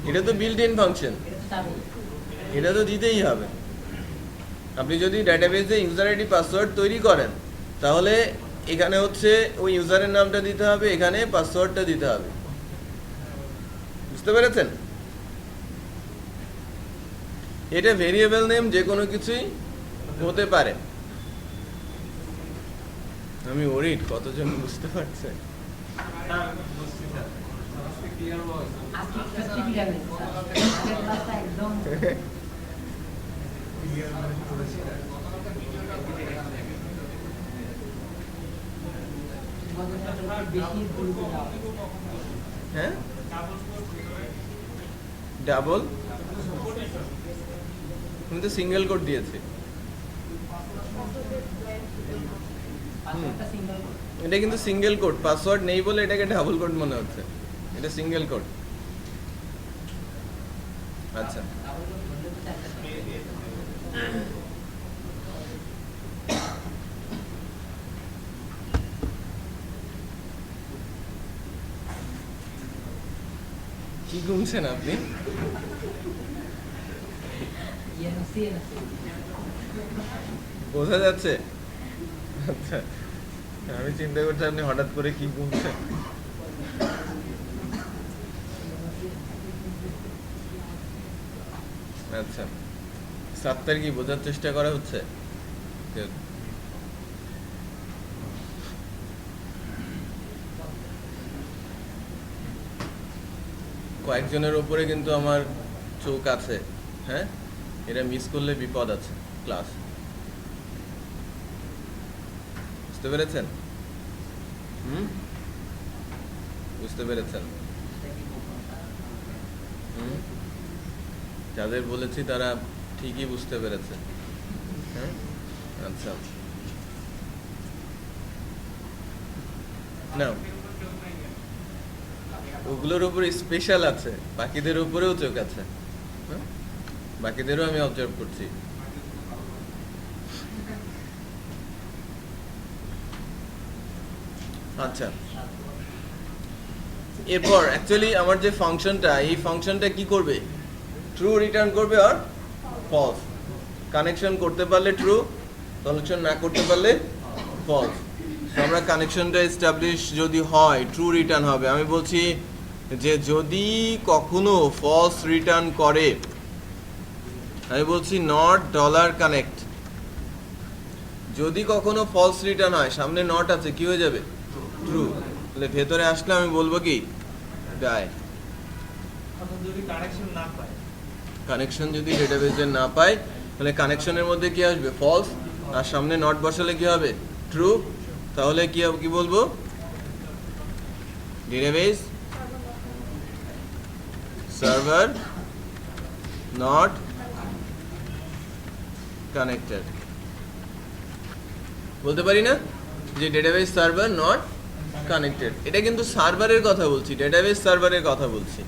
এটা তো বিল্ট ইন ফাংশন, এটা তো দিতেই হবে। আপনি যদি ডেটাবেসে ইউজার আইডি পাসওয়ার্ড তৈরি করেন, তাহলে এখানে হচ্ছে ওই ইউজারের নামটা দিতে হবে, এখানে পাসওয়ার্ডটা দিতে হবে। বুঝতে পেরেছেন? এটা ভেরিয়েবল নেম যে কোনো কিছুই হতে পারে। আমি ওরিড কতজন বুঝতে পারছে? হ্যাঁ, ডাবল, আমি তো সিঙ্গেল কোড দিয়েছি। এটা কিন্তু সিঙ্গেল কোড, পাসওয়ার্ড নেই বলে এটাকে ডাবল কোড মনে হচ্ছে, এটা সিঙ্গেল কোড। আচ্ছা, কি ঘুমছেন আপনি? বোঝা যাচ্ছে? আচ্ছা, আমি চিন্তা করছি আপনি হঠাৎ করে কি ঘুমছেন। আচ্ছা, 7 তারিখ বোঝার চেষ্টা করা হচ্ছে। কয়েকজনের উপরে কিন্তু আমার চোখ আছে, হ্যাঁ, এটা মিস করলে বিপদ আছে ক্লাস। বুঝতে পেরেছেন? বুঝতে পেরেছেন? যাদের বলেছি তারা ঠিকই বুঝতে পেরেছে। হ্যাঁ, আচ্ছা, না ওগুলোর উপরে স্পেশাল আছে, বাকিদের উপরেও চোখ আছে। হ্যাঁ, বাকিদেরও আমি অবজার্ভ করছি। আচ্ছা, এরপর অ্যাকচুয়ালি আমার যে ফাংশনটা, এই ফাংশনটা কি করবে? ট্রু রিটার্ন করবে আর ফলস। কানেকশন করতে পারলে ট্রু, কানেকশন না করতে পারলে ফলস। তো আমরা কানেকশনটা এস্টাবলিশ যদি হয় ট্রু রিটার্ন হবে। আমি বলছি যে যদি কখনো ফলস রিটার্ন করে, আমি বলছি নট ডলার কানেক্ট। যদি কখনো ফলস রিটার্ন হয়, সামনে নট আছে, কি হয়ে যাবে? ট্রু। তাহলে ভেতরে আসলে আমি বলবো কি? ডাই। যদি কানেকশন না পায়, কানেকশন যদি ডেটাবেজে না পায়, তাহলে কানেকশনের মধ্যে কি আসবে? ফলস। আর সামনে নট বসালে কি হবে? ট্রু। তাহলে কি বলবো? Database server not connected. বলতে পারি না যে ডেটাবেজ সার্ভার নট কানেক্টেড? এটা কিন্তু সার্ভারের কথা বলছি, ডেটাবেজ সার্ভারের কথা বলছি।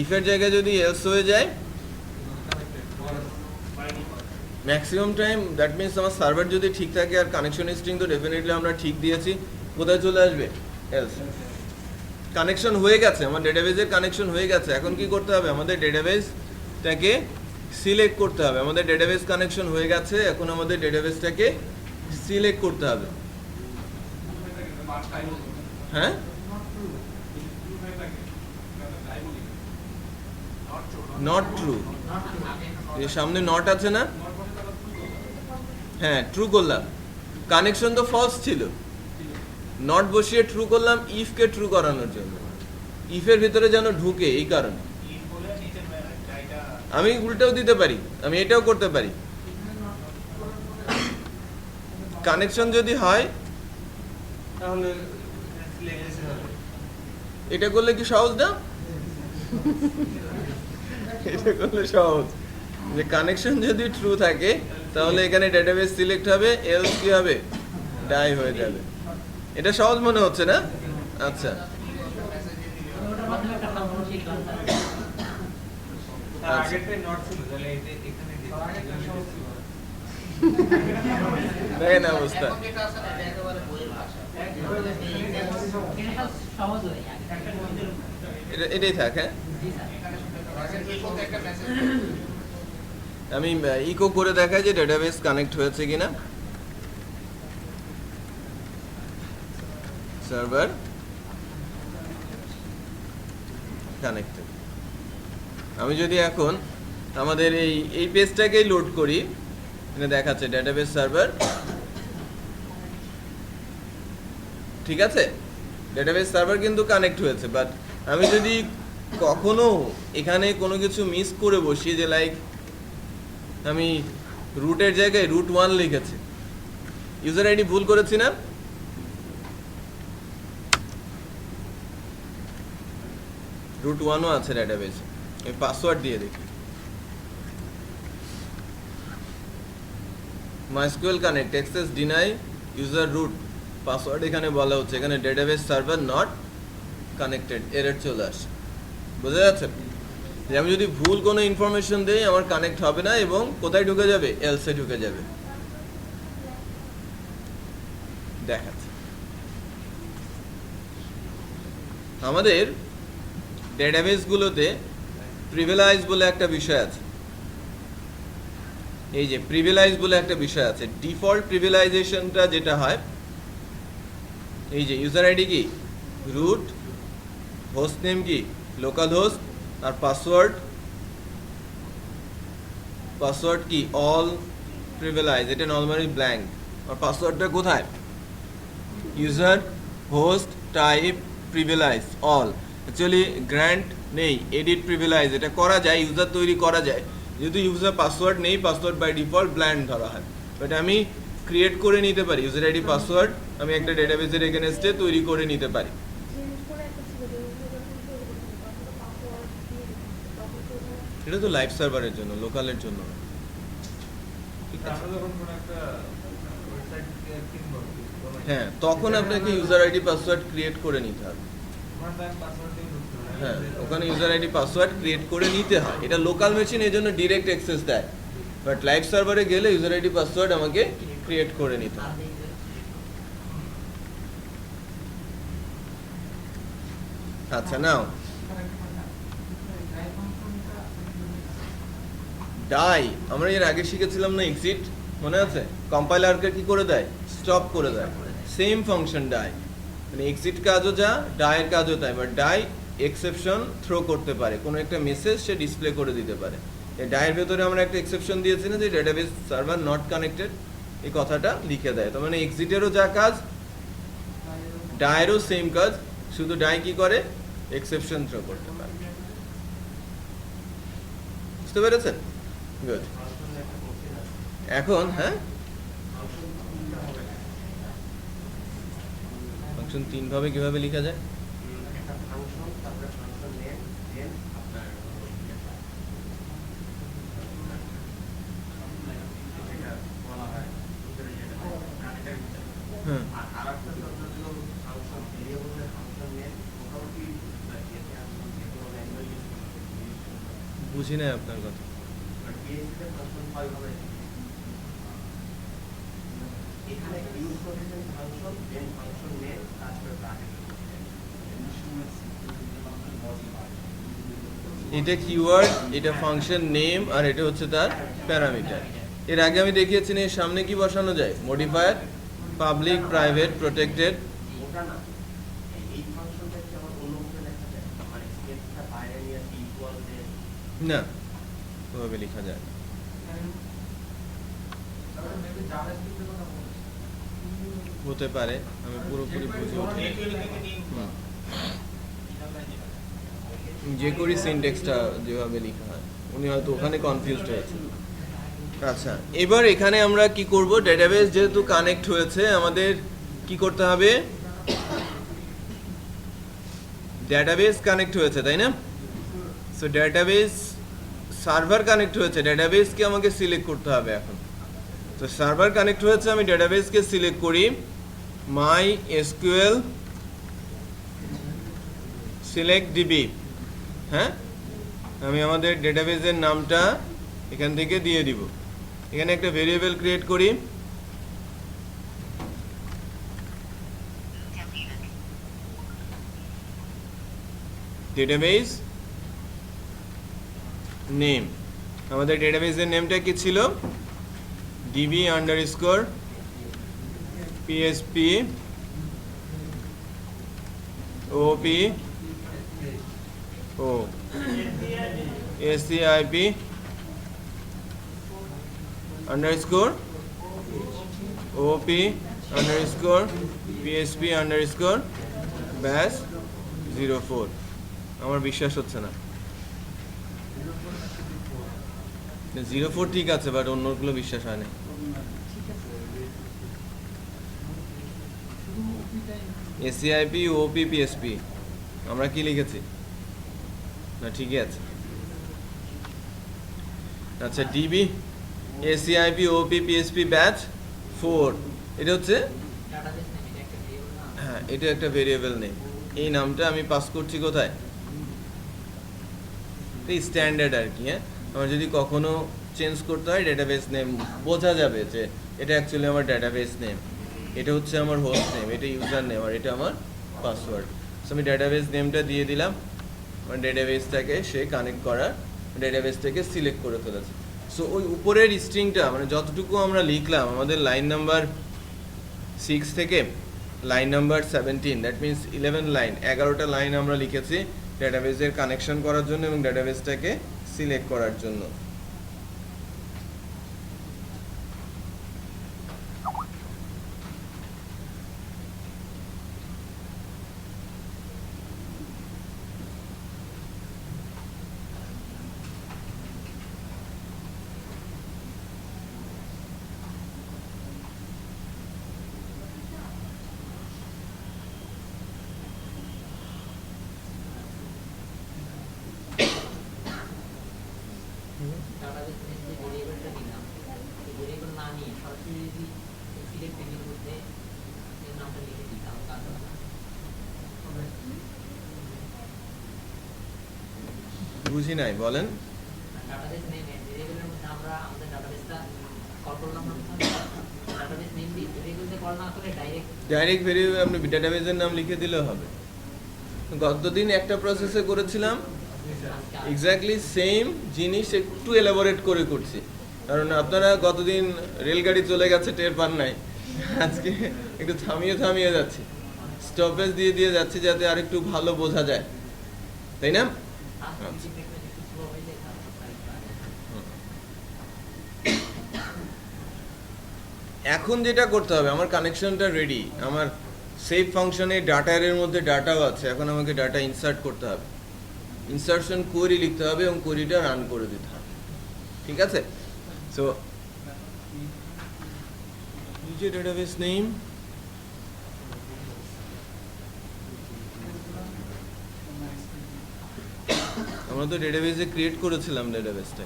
ইফের জায়গায় যদি এলস হয়ে যায়, ম্যাক্সিমাম টাইম দ্যাট মিনস আমার সার্ভার যদি ঠিক থাকে আর কানেকশন স্ট্রিং তো ডেফিনেটলি আমরা ঠিক দিয়েছি, কোথায় চলে আসবে? এলস। কানেকশন হয়ে গেছে, আমার ডেটাবেজের কানেকশন হয়ে গেছে, এখন কি করতে হবে? আমাদের ডেটাবেজটাকে সিলেক্ট করতে হবে। আমাদের ডেটাবেজ কানেকশন হয়ে গেছে, এখন আমাদের ডেটাবেজটাকে সিলেক্ট করতে হবে। হ্যাঁ, নট ট্রু। এর সামনে নট আছে না? হ্যাঁ, ট্রু করলাম। কানেকশন তো ফলস ছিল, নট বসিয়ে ট্রু করলাম ইফকে ট্রু করানোর জন্য, ইফের ভিতরে যেন ঢুকে, এই কারণে। আমি উল্টাও দিতে পারি, আমি এটাও করতে পারি। কানেকশন যদি হয় তাহলে এটা করলে কি সহজ না? এটা করলে সহজ। যে কানেকশন যদি ট্রু থাকে তাহলে এখানে ডেটাবেস সিলেক্ট হবে, এলস কি হবে? ডাই হয়ে যাবে। এটা সহজ মনে হচ্ছে না? আচ্ছা, আগেরটাই নট ছিল, তাহলে এখানে দেখেন অবস্থা। এটাই থাক। হ্যাঁ, আমি ইকো করে দেখাই যে ডেটাবেস কানেক্ট হয়েছে কিনা। Server connected. আমি যদি এখন আমাদের এই পেজটাকেই লোড করি, এখানে দেখাচ্ছে ডেটাবেস সার্ভার, ঠিক আছে? ডেটাবেস সার্ভার কিন্তু কানেক্ট হয়েছে, বাট আমি যদি কখনো এখানে কোনো কিছু মিস করে বসি, যে লাইক আমি রুটের জায়গায় রুট 1 লিখেছি, ইউজার আইডি ভুল করেছি না? রুট 1ও আছে ডেটাবেস, আমি পাসওয়ার্ড দিয়ে দেখি। MySQL connect access deny user root, password এখানে বলা হচ্ছে, এখানে database server not connected, error চলে আসে। বোঝা যাচ্ছে যে আমি যদি ভুল কোনো ইনফরমেশন দেই আমার কানেক্ট হবে না, এবং কোথায় ঢুকে যাবে? এলসে ঢুকে যাবে। দেখাচ্ছে আমাদের ডেটাবেসগুলোতে প্রিভিলেজ বলে একটা বিষয় আছে। এই যে প্রিভিলেজ বলে একটা বিষয় আছে, ডিফল্ট প্রিভিলাইজেশনটা যেটা হয়, এই যে ইউজার আইডি কি রুট, হোস্ট নেম কি লোকাল হোস্ট, আর পাসওয়ার্ড কি অল প্রিভিলেজ, এটা নরমালি ব্ল্যাঙ্ক। আর পাসওয়ার্ডটা কোথায়? User host type privilege all. Actually grant নেই, এডিট প্রিভিলেজ এটা করা যায়, ইউজার তৈরি করা যায়, যেহেতু ইউজার পাসওয়ার্ড নেই, পাসওয়ার্ড বাই ডিফল্ট ব্ল্যাঙ্ক ধরা হয়। বাট আমি ক্রিয়েট করে নিতে পারি ইউজার আইডি পাসওয়ার্ড, আমি একটা ডেটাবেসের এগেনস্টে তৈরি করে নিতে পারি। এটা তো লাইভ সার্ভারের জন্য, লোকালের জন্য না। ঠিক আছে, আমরা যখন কোনো একটা ওয়েবসাইট কিনবো, হ্যাঁ, তখন আপনাকে ইউজার আইডি পাসওয়ার্ড ক্রিয়েট করে নিতে হবে। হ্যাঁ, ওখানে ইউজার আইডি পাসওয়ার্ড ক্রিয়েট করে নিতে হয়। এটা লোকাল মেশিন, এই জন্য ডিরেক্ট অ্যাক্সেস দেয়, বাট লাইভ সার্ভারে গেলে ইউজার আইডি পাসওয়ার্ড আমাকে ক্রিয়েট করে নিতে হয়। আচ্ছা নাও ডাই আমরা এর আগে শিখেছিলাম না এক্সিট মনে আছে কম্পাইলারকে কি করে দেয় স্টপ করে দেয় সেম ফাংশন ডাই মানে এক্সিট কাজও যা ডাইয়ের কাজও তাই বাট ডাই এক্সেপশন থ্রো করতে পারে কোনো একটা মেসেজ সে ডিসপ্লে করে দিতে পারে এই ডাইয়ের ভেতরে আমরা একটা এক্সেপশন দিয়েছি না যে ডেটাবেস সার্ভার নট কানেক্টেড এই কথাটা লিখে দেয় তার মানে এক্সিটেরও যা কাজ ডাইয়েরও সেম কাজ শুধু ডাই কি করে এক্সেপশন থ্রো করতে পারে বুঝতে পেরেছেন গুড এখন হ্যাঁ ফাংশন তিন ভাবে কিভাবে লেখা যায় হ্যাঁ বুঝি না আপনার কথা এটা কিওয়ার্ড এটা ফাংশন নেম আর এটা হচ্ছে তার প্যারামিটার এর আগে আমি দেখিয়েছি এর সামনে কি বসানো যায় মডিফায়ার পাবলিক প্রাইভেট প্রটেক্টেড না ওভাবে লেখা যায় হতে পারে আমি পুরোপুরি বুঝে উঠি যে করি সিনট্যাক্সটা যেভাবে লেখা হয় উনি হয়তো ওখানে কনফিউজড হয়েছে আচ্ছা এবার এখানে আমরা কি করব ডেটাবেস যেহেতু কানেক্ট হয়েছে আমাদের কি করতে হবে ডেটাবেস কানেক্ট হয়েছে তাই না সো ডেটাবেস সার্ভার কানেক্ট হয়েছে ডেটাবেসকে আমাকে সিলেক্ট করতে হবে এখন তো সার্ভার কানেক্ট হয়েছে আমি ডেটাবেসকে সিলেক্ট করি মাই এসকিউএল সিলেক্ট ডিবি হ্যাঁ আমি আমাদের ডেটাবেসের নামটা এখান থেকে দিয়ে দিব এখানে একটা ভেরিয়েবল ক্রিয়েট করি ডেটাবেস নেম আমাদের ডেটাবেসের নেমটা কি ছিল ডিবি আন্ডারস্কোর পিএসপি ওপি ও এসসিআইপি আন্ডারস্কোর ওপি আন্ডারস্কোর পিএসপি আন্ডারস্কোর ব্যাস 04 আমার বিশ্বাস হচ্ছে না 04 ঠিক আছে বাট অন্যগুলো বিশ্বাস হয় না এসসিআইপি ওপি পিএসপি আমরা কি লিখেছি না ঠিকই আছে আচ্ছা ডিবি এসসিআইপি ওপি পিএসপি ব্যাচ 4 এটা হচ্ছে হ্যাঁ এটা একটা ভেরিয়েবল নেম এই নামটা আমি পাস করছি কোথায় এই স্ট্যান্ডার্ড আর কি হ্যাঁ আমার যদি কখনো চেঞ্জ করতে হয় ডেটাবেস নেম বোঝা যাবে যে এটা অ্যাকচুয়ালি আমার ডেটাবেস নেম এটা হচ্ছে আমার হোস্ট নেম এটা ইউজার নেম আর এটা আমার পাসওয়ার্ড সো আমি ডেটাবেস নেমটা দিয়ে দিলাম আমার ডেটাবেসটাকে সে কানেক্ট করার ডেটাবেসটাকে সিলেক্ট করে ফেলেছে সো ওই উপরের স্ট্রিংটা মানে যতটুকু আমরা লিখলাম আমাদের লাইন নাম্বার 6 থেকে line number 17 that means 11 line 11টা লাইন আমরা লিখেছি ডেটাবেসের কানেকশন করার জন্য এবং ডেটাবেসটাকে সিলেক্ট করার জন্য বুঝি নাই বলেন ডাইরেক্ট ভেরিয়েবল আপনি ডেটাবেসের নাম লিখে দিলেও হবে গতদিন একটা প্রসেসে করেছিলাম, এক্স্যাক্টলি সেম জিনিস একটু এলাবোরেট করে করছি, কারণ আপনারা গতদিন রেলগাড়ি চলে গেছে টের পান নাই, আজকে একটু থামিয়ে থামিয়ে যাচ্ছি, স্টপেজ দিয়ে দিয়ে যাচ্ছি যাতে আর একটু ভালো বোঝা যায়, তাই না? আচ্ছা। এখন যেটা করতে হবে, আমার কানেকশনটা রেডি, আমার সেভ ফাংশনে ডাটা এর মধ্যে ডাটাও আছে, এখন আমাকে ডাটা ইনসার্ট করতে হবে, ইনসার্শন কোয়েরি লিখতে হবে এবং কোয়েরিটা রান করে দিতে হবে, ঠিক আছে? সো নিচে ডেটাবেস নেম, আমরা তো ডেটাবেসে ক্রিয়েট করেছিলাম ডেটাবেসটা,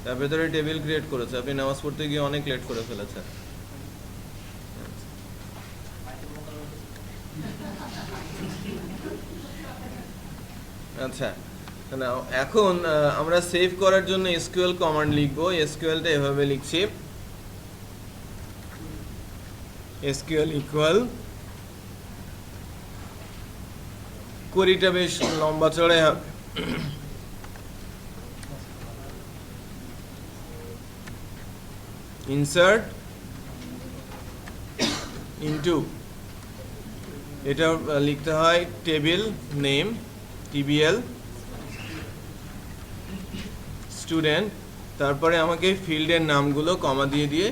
তার ভেতরে টেবিল ক্রিয়েট করেছে, আপনি নামাজ পড়তে গিয়ে অনেক লেট করে ফেলেছেন। আচ্ছা, না এখন আমরা সেভ করার জন্য এসকিউএল কমান্ড লিখবো। এসকিউএলটা এভাবে লিখছি, এসকিউএল ইকুয়াল, কোয়েরিটা বেশ লম্বা চড়ে ইনসার্ট ইনটু, এটা লিখতে হয় টেবিল নেম টিবিএল স্টুডেন্ট, তারপরে আমাকে ফিল্ডের নামগুলো কমা দিয়ে দিয়ে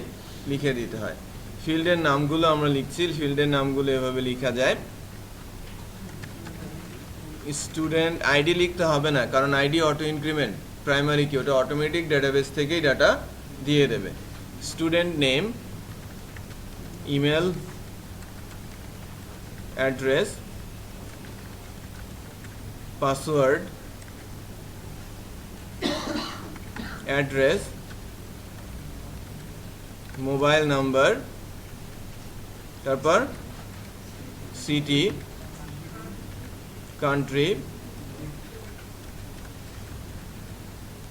লিখে দিতে হয়। ফিল্ডের নামগুলো আমরা লিখছি, ফিল্ডের নামগুলো এভাবে লেখা যায়। স্টুডেন্ট আইডি লিখতে হবে না, কারণ আইডি অটো ইনক্রিমেন্ট, প্রাইমারি কি, ওটা অটোমেটিক ডেটাবেস থেকেই ডাটা দিয়ে দেবে। Student name, email address, password, address, mobile number, তারপর সিটি, কান্ট্রি,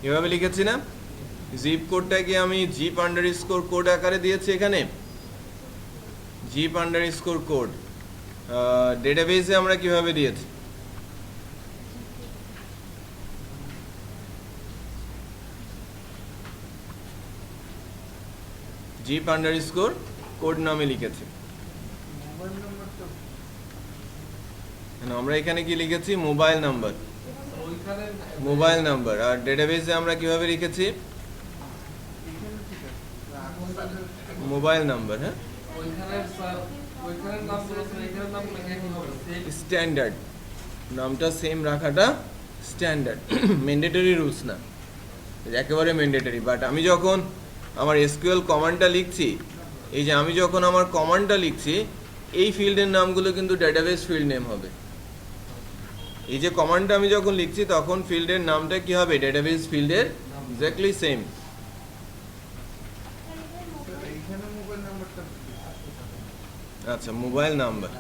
এভাবে লিখেছি না? জিপ কোডটাকে আমি জিপ আন্ডারস্কোর কোড আকারে দিয়েছি এখানে, জিপ আন্ডারস্কোর কোড। ডেটাবেসে আমরা কিভাবে দিয়েছি? জিপ আন্ডারস্কোর কোড নামে লিখেছি। আমরা এখানে কি লিখেছি? Mobile number, mobile number. আর ডেটাবেসে আমরা কিভাবে লিখেছি? Mobile number. হ্যাঁ, স্ট্যান্ডার্ড, নামটা সেম রাখাটা স্ট্যান্ডার্ড, ম্যান্ডেটরি রুলস না, একেবারে ম্যান্ডেটরি। বাট আমি যখন আমার এসকিউএল কমান্ডটা লিখছি, এই যে আমি যখন আমার কমান্ডটা লিখছি, এই ফিল্ডের নামগুলো কিন্তু ডেটাবেস ফিল্ড নেম হবে। এই যে কমান্ডটা আমি যখন লিখছি, তখন ফিল্ডের নামটা কি হবে? ডেটাবেস ফিল্ডের এক্স্যাক্টলি সেম। আচ্ছা, মোবাইল নাম্বার।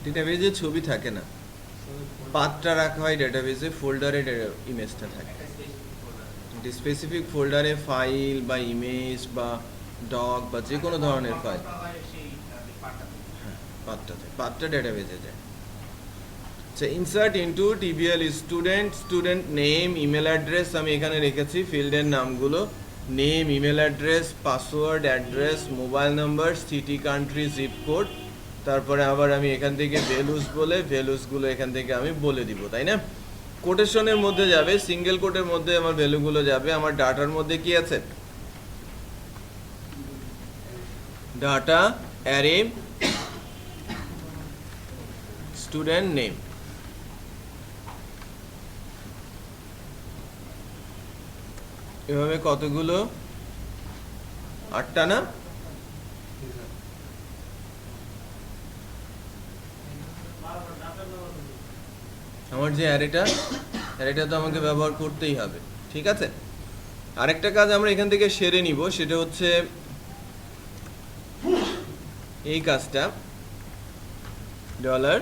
ডেটাবেজে ছবি থাকে না, পাথটা রাখা হয় ডেটাবেজে, ফোল্ডারে ইমেজটা থাকে। স্পেসিফিক ফোল্ডারে ফাইল বা ইমেজ বা ডক বা যে কোনো ধরনের ফাইল, পাথটা ডেটাবেজে যায়। আচ্ছা, insert into TBL student, student name, email address আমি এখানে রেখেছি, ফিল্ডের নামগুলো name, email address, password, address, mobile number, city, country, zip code. তারপরে আবার আমি এখান থেকে ভ্যালুস বলে ভ্যালুসগুলো এখান থেকে আমি বলে দিব, তাই না? কোটেশনের মধ্যে যাবে, সিঙ্গেল কোটের মধ্যে আমার ভ্যালুগুলো যাবে। আমার ডাটার মধ্যে কি আছে? Data array student name. এভাবে কতগুলো, 8টা না? আমার যে অ্যারেটা তো আমাকে ব্যবহার করতেই হবে, ঠিক আছে? আরেকটা কাজ আমরা এখান থেকে সেরে নিব, সেটা হচ্ছে এই কাজটা, ডলার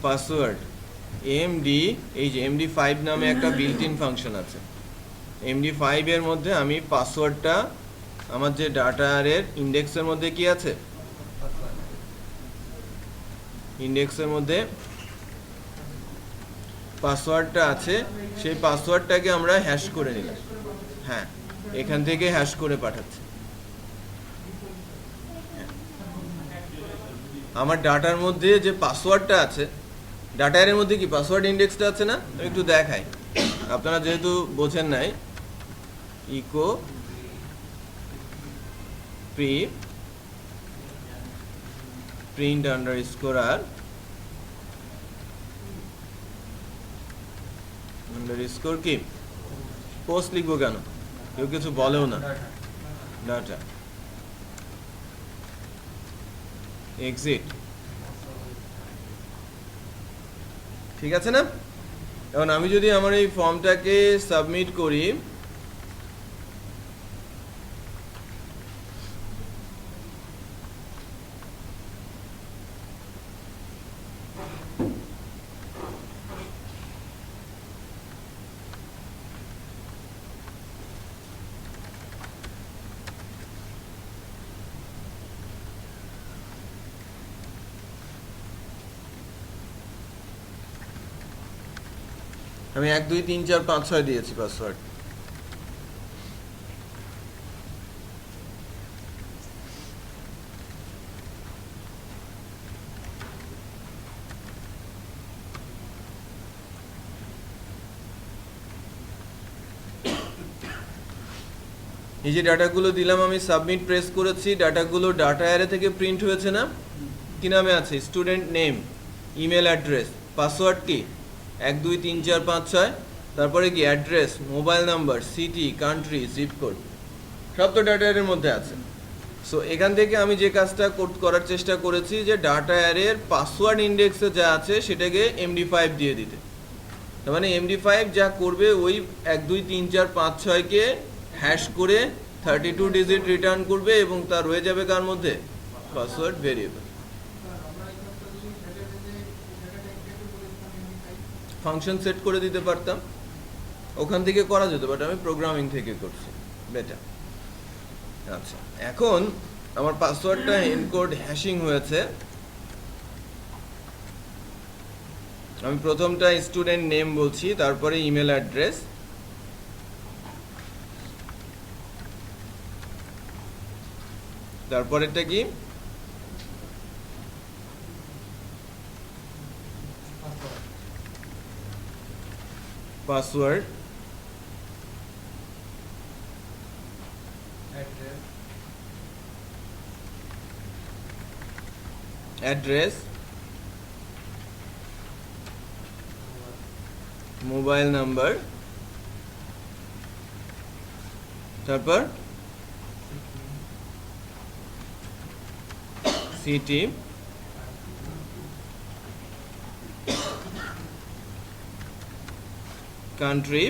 পাসওয়ার্ড এমডি, এই যে MD5 নামে একটা বিল্ট ইন ফাংশন আছে। MD5 এর মধ্যে আমি পাসওয়ার্ডটা, আমার যে ডাটার ইন্ডেক্সের মধ্যে কি আছে, ইন্ডেক্সের মধ্যে পাসওয়ার্ডটা আছে, সেই পাসওয়ার্ডটাকে আমরা হ্যাশ করে নিলাম। হ্যাঁ, এখান থেকে হ্যাশ করে পাঠাচ্ছি। আমার ডাটার মধ্যে যে পাসওয়ার্ডটা আছে, ডাটার মধ্যে কি পাসওয়ার্ড ইন্ডেক্সটা আছে না? আমি একটু দেখাই, আপনারা যেহেতু বোঝেন নাই। ইকো প্রিন্ট আন্ডারস্কোর আর আন্ডারস্কোর কি পোস্ট লিখবো কেন? কেউ কিছু বলেও না। ডাটা এক্সিট, ঠিক আছে না? এখন আমি যদি আমার এই ফর্মটাকে সাবমিট করি, আমি 1 2 3 4 5 6 দিয়েছি পাসওয়ার্ড। এই যে ডাটাগুলো দিলাম, আমি সাবমিট প্রেস করেছি, ডাটাগুলো ডাটা অ্যারে থেকে প্রিন্ট হয়েছে না? কি নামে আছে? Student name, email address, password কি 1 2 3 4 5 6, তারপরে কি address, mobile number, city, country, zip code, সব তো ডাটা অ্যারের মধ্যে আছে। সো এখান থেকে আমি যে কাজটা করার চেষ্টা করেছি, যে ডাটা অ্যারের পাসওয়ার্ড ইন্ডেক্সে যা আছে সেটাকে MD5 দিয়ে দিতে। তার মানে MD5 যা করবে, ওই 1 2 3 4 5 6-কে হ্যাশ করে 32 ডিজিট রিটার্ন করবে, এবং তার রয়ে যাবে কার মধ্যে? Password variable. ফাংশন সেট করে দিতে পারতাম, ওখান থেকে করা যেত, বাট আমি প্রোগ্রামিং থেকে করছি, বেটার। আচ্ছা, এখন আমার পাসওয়ার্ডটা এনকোড হ্যাশিং হয়েছে। আমি প্রথমটা স্টুডেন্ট নেম বলছি, তারপরে ইমেল অ্যাড্রেস, তারপরেরটা কি পাসওয়ার্ড, অ্যাড্রেস, মোবাইল নাম্বার, তারপর সিটি, কান্ট্রি,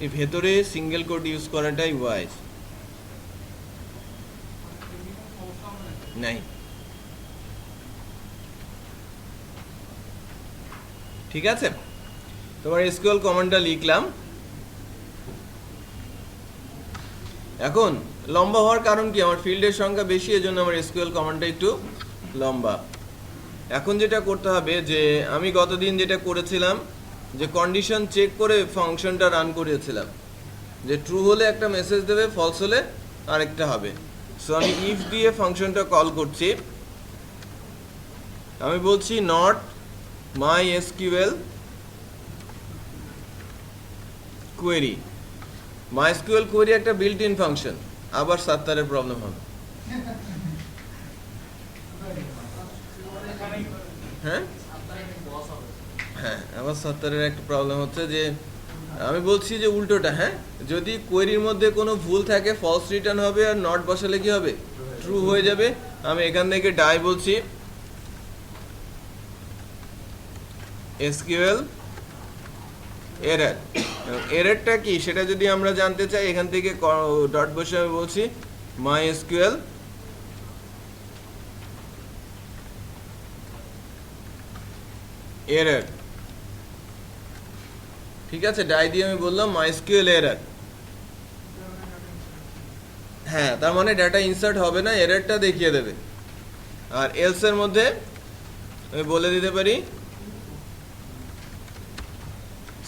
এই ভেতরে সিঙ্গেল কোড ইউজ করাটাই ওয়াইজ। নাই, ঠিক আছে? তোমার এসকিউএল কমান্ডটা লিখলাম। এখন লম্বা হওয়ার কারণ কি? আমার ফিল্ডের সংখ্যা বেশি, এজন্য আমার এসকিউএল কমান্ডটা একটু লম্বা। এখন যেটা করতে হবে, যে আমি গতদিন যেটা করেছিলাম, যে কন্ডিশন চেক করে ফাংশনটা রান করেছিলাম, যে ট্রু হলে একটা মেসেজ দেবে, ফলস হলে আরেকটা হবে। সো আমি ইফ দিয়ে ফাংশনটা কল করছি, আমি বলছি not my SQL query. My SQL query একটা বিল্ট ইন ফাংশন, আবার সাত্তারের প্রবলেম হবে। হ্যাঁ হ্যাঁ, আবার সাত্তারের একটা প্রবলেম হচ্ছে যে আমি বলছি যে উল্টোটা। হ্যাঁ, যদি কোয়েরির মধ্যে কোনো ভুল থাকে ফলস রিটার্ন হবে, আর নট বসালে কি হবে, ট্রু হয়ে যাবে। আমি এখান থেকে ডাই বলছি এসকিউএল এরর। এররটা কি সেটা যদি আমরা জানতে চাই, এখান থেকে ডট বসে আমি বলছি মাই এসকিউএল এরর। ঠিক আছে, ডাই দিয়ে আমি বললাম মাইস্কিউএল এরর। হ্যাঁ, তার মানে ডাটা ইনসার্ট হবে না, এররটা দেখিয়ে দেবে। আর এলস এর মধ্যে আমি বলে দিতে পারি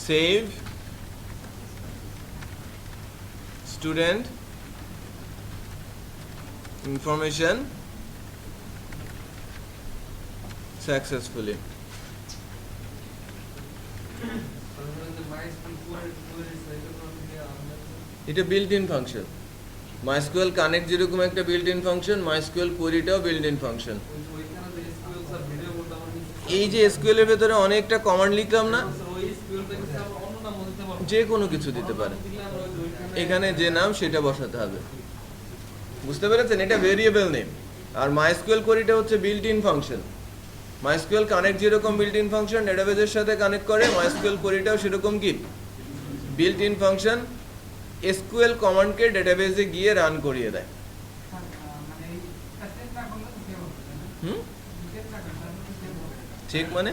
সেভ স্টুডেন্ট ইনফরমেশন সাকসেসফুলি। এটা built in function. MySQL connect যেরকম একটা বিল্ট ইন ফাংশন, মাইস্কুয়েল কোয়েরিটাও বিল্ট ইন ফাংশন। এই যে এসকিউএল এর ভেতরে অনেকটা কমান্ড লিখলাম না, যে কোনো কিছু দিতে পারে, এখানে যে নাম সেটা বসাতে হবে। বুঝতে পেরেছেন? এটা ভেরিয়েবল নেম। আর মাইস্কুয়েল কোয়েরিটা হচ্ছে built in function. MySQL connect যেরকম বিল্ট ইন ফাংশন ডেটাবেজের সাথে কানেক্ট করে, মাইস্কুয়েল কোয়েরিটাও সেরকম কি বিল্ট ইন ফাংশন। এসকিউএল কমান্ডকে ডেটাবেজে গিয়ে রান করিয়ে দেয়। চেক মানে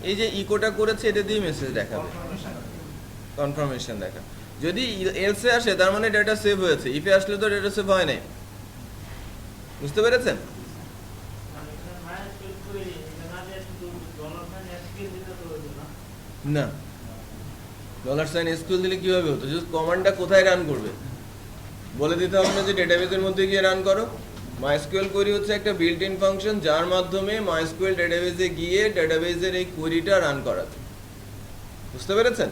এই যে ইকোটা করেছে এটা দিয়ে মেসেজ দেখাবে, কনফার্মেশন দেখা। যদি এলসে আসে তার মানে ডেটা সেভ হয়েছে, ইফে আসলে তো ডেটা সেভ হয় নাই। বুঝতে পেরেছেন? না, ডলার সাইন এসকিউএল দিলে কিভাবে হতো? জাস্ট কমান্ডটা কোথায় রান করবে বলে দিতে হবে না যে ডেটাবেজের মধ্যে গিয়ে রান করো। মাইস্কুয়েল কোয়েরি হচ্ছে একটা বিল্ট ইন ফাংশন যার মাধ্যমে মাইস্কুয়েল ডেটাবেজে গিয়ে ডেটাবেজের এই কোয়েরিটা রান করাবে। বুঝতে পেরেছেন?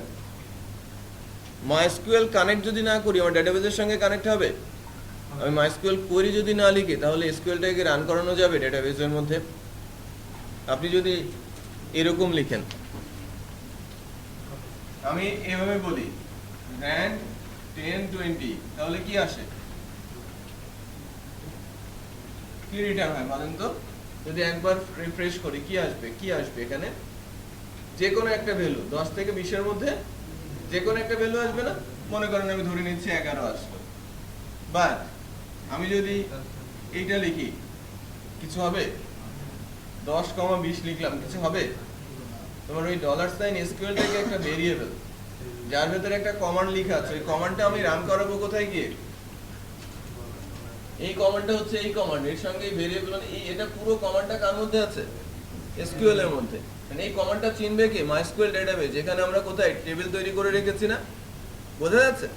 মাইস্কুয়েল কানেক্ট যদি না করি আমার ডেটাবেজের সঙ্গে কানেক্ট হবে। আমি মাইস্কুয়েল কোয়েরি যদি না লিখি তাহলে এসকিউএলটাকে রান করানো যাবে ডেটাবেজের মধ্যে? আপনি যদি এরকম লিখেন, আমি এভাবে বলি র্যান্ড 1020, তাহলে কি আসে? কি রিটার্ন হয় বলেন তো? যদি একবার রিফ্রেশ করি কি আসবে? কি আসবে এখানে? যে কোনো একটা ভ্যালু 10 থেকে 20 এর মধ্যে যে কোনো একটা ভ্যালু আসবে না? মনে করেন আমি ধরে নিচ্ছি 11 আসলো। বাট আমি যদি এইটা লিখি কিছু হবে? 10,20 লিখলাম কিছু হবে? তোমার ওই ডলার সাইন এসকিউএলটাকে একটা ভেরিয়েবল যার ভেতরে একটা কমান্ড লেখা আছে, ওই কমান্ডটা আমি রান করাবো কোথায় গিয়ে? এই কমান্ডটা হচ্ছে এই কমান্ড, এর সঙ্গে এই ভেরিয়েবল, এই এটা পুরো কমান্ডটা কার মধ্যে আছে? এসকিউএল এর মধ্যে। মানে এই কমান্ডটা চিনবে কে? মাইস্কুয়েল ডেটাবেজ, যেখানে আমরা কোথায় টেবিল তৈরি করে রেখেছি না? বোঝা যাচ্ছে?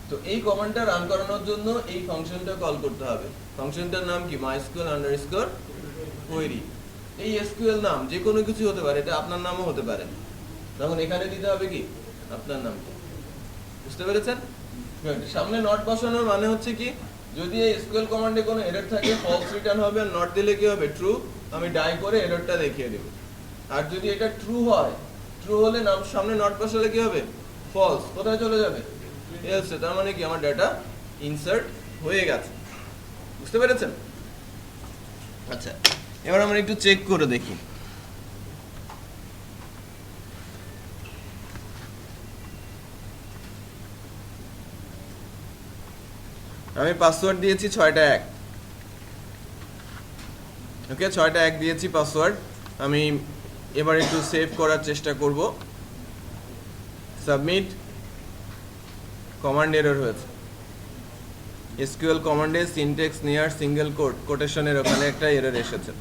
তো এই কমান্ডটা রান করানোর জন্য এই ফাংশনটা কল করতে হবে। ফাংশনটার নাম কি? MySQL underscore query. এই এসকিউএল নাম যে কোনো কিছু হতে পারে, এটা আপনার নামও হতে পারে। তখন এখানে দিতে হবে কি? আপনার নামটা। বুঝতে পেরেছেন? সামনে নট বসানোর মানে হচ্ছে কি, যদি এই এসকিউএল কমান্ডে কোনো এরর থাকে ফলস রিটার্ন হবে, আর নট দিলে কি হবে? ট্রু। আমি ডাই করে এররটা দেখিয়ে দেব। আর যদি এটা ট্রু হয়, ট্রু হলে নাম সামনে নট বসালে কি হবে? ফলস। কোথায় চলে যাবে? এলসে। তার মানে কি আমার ডাটা ইনসার্ট হয়ে গেছে। বুঝতে পেরেছেন? আচ্ছা, এবার আমরা একটু চেক করে দেখি। আমি পাসওয়ার্ড দিয়েছি 6টা 1। ওকে, 6টা 1 দিয়েছি পাসওয়ার্ড। আমি এবার একটু সেভ করার চেষ্টা করব। সাবমিট। কমান্ড এরর হয়েছে। এসকিউএল কমান্ডে সিনট্যাক্স নিয়ার সিঙ্গেল কোটেশনের ওখানে একটা এরর এসেছে।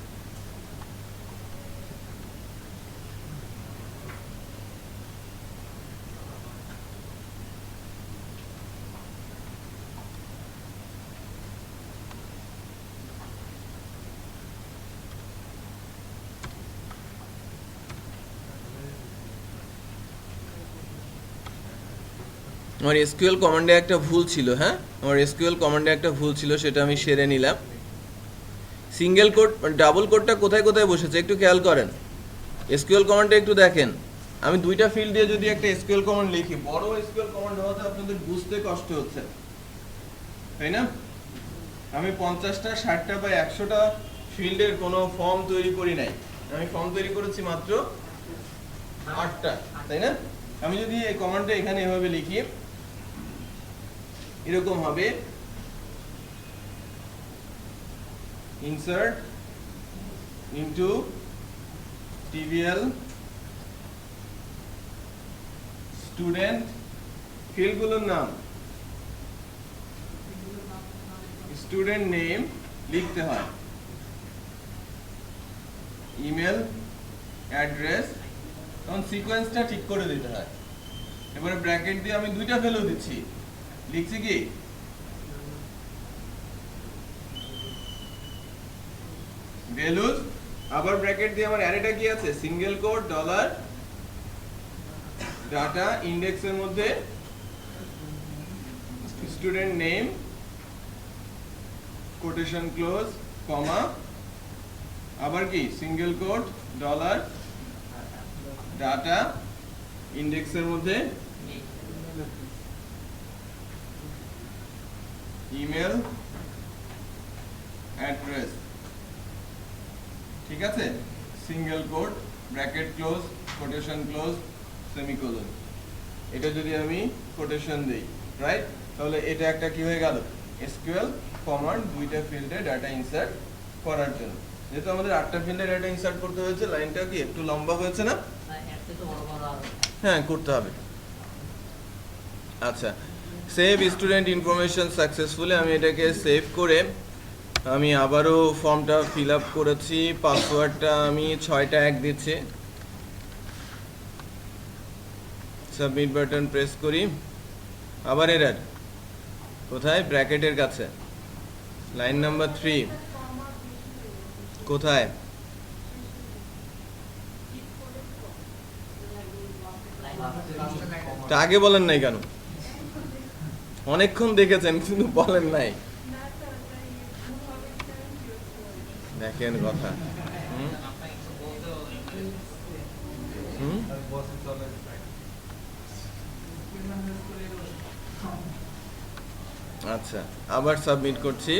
আমার এসকিউএল কমান্ডে একটা ভুল ছিল, হ্যাঁ আমার এসকিউএল কমান্ডে একটা ভুল ছিল, সেটা আমি সেরে নিলাম। সিঙ্গেল কোড ডাবল কোডটা কোথায় কোথায় বসেছে একটু খেয়াল করেন। এসকিউএল কমান্ডে একটু দেখেন, আমি দুইটা ফিল্ড দিয়ে যদি একটা এসকিউএল কমান্ড লিখি, বড় এসকিউএল কমান্ড হওয়াতে আপনাদের বুঝতে কষ্ট হচ্ছে, তাই না? আমি 50টা 60টা বা 100টা ফিল্ডের কোনো ফর্ম তৈরি করি নাই, আমি ফর্ম তৈরি করেছি মাত্র 8টা, তাই না? আমি যদি এই কমান্ডটা এখানে এভাবে লিখি, এরকম হবে insert into TVL student, ফিল্ডগুলোর নাম স্টুডেন্ট নেম লিখতে হয়, ইমেল অ্যাড্রেস, তখন সিকোয়েন্সটা ঠিক করে দিতে হয়। এবারে ব্র্যাকেট দিয়ে আমি দুইটা ভ্যালু দিচ্ছি, লিখছি কি ভ্যালুজ, আবার ব্র্যাকেট দিয়ে আমার অ্যারেটা কি আছে, সিঙ্গেল কোট ডলার ডাটা ইন্ডেক্সের মধ্যে student name quotation close comma, আবার কি সিঙ্গেল কোট ডলার ডাটা ইন্ডেক্সের মধ্যে ইমেল অ্যাড্রেস, ঠিক আছে? Single quote bracket close quotation close semicolon, এটা যদি আমি কোটেশন দেই, রাইট? তাহলে এটা একটা কি হয়ে গেল এসকিউএল কমান্ড দুইটা ফিল্ডে ডাটা ইনসার্ট করার জন্য। যেহেতু আমাদের 8টা ফিল্ডে ডাটা ইনসার্ট করতে হয়েছে, লাইনটা কি একটু লম্বা হয়েছে না? হ্যাঁ করতে হবে। আচ্ছা, সেভ স্টুডেন্ট ইনফরমেশন সাকসেসফুলি, আমি এটাকে সেভ করে আমি আবারও ফর্মটা ফিল আপ করেছি, পাসওয়ার্ডটা আমি 6টা 1 দিচ্ছি, সাবমিট বাটন প্রেস করি, আবার এরর কোথায়, ব্র্যাকেটের কাছে, লাইন নাম্বার 3 কোথায়, তা আগে বলেন নাই কেন? অনেকক্ষণ দেখেছেন কিন্তু বলেন নাই, দেখেন কথা। আচ্ছা, আবার সাবমিট করছি,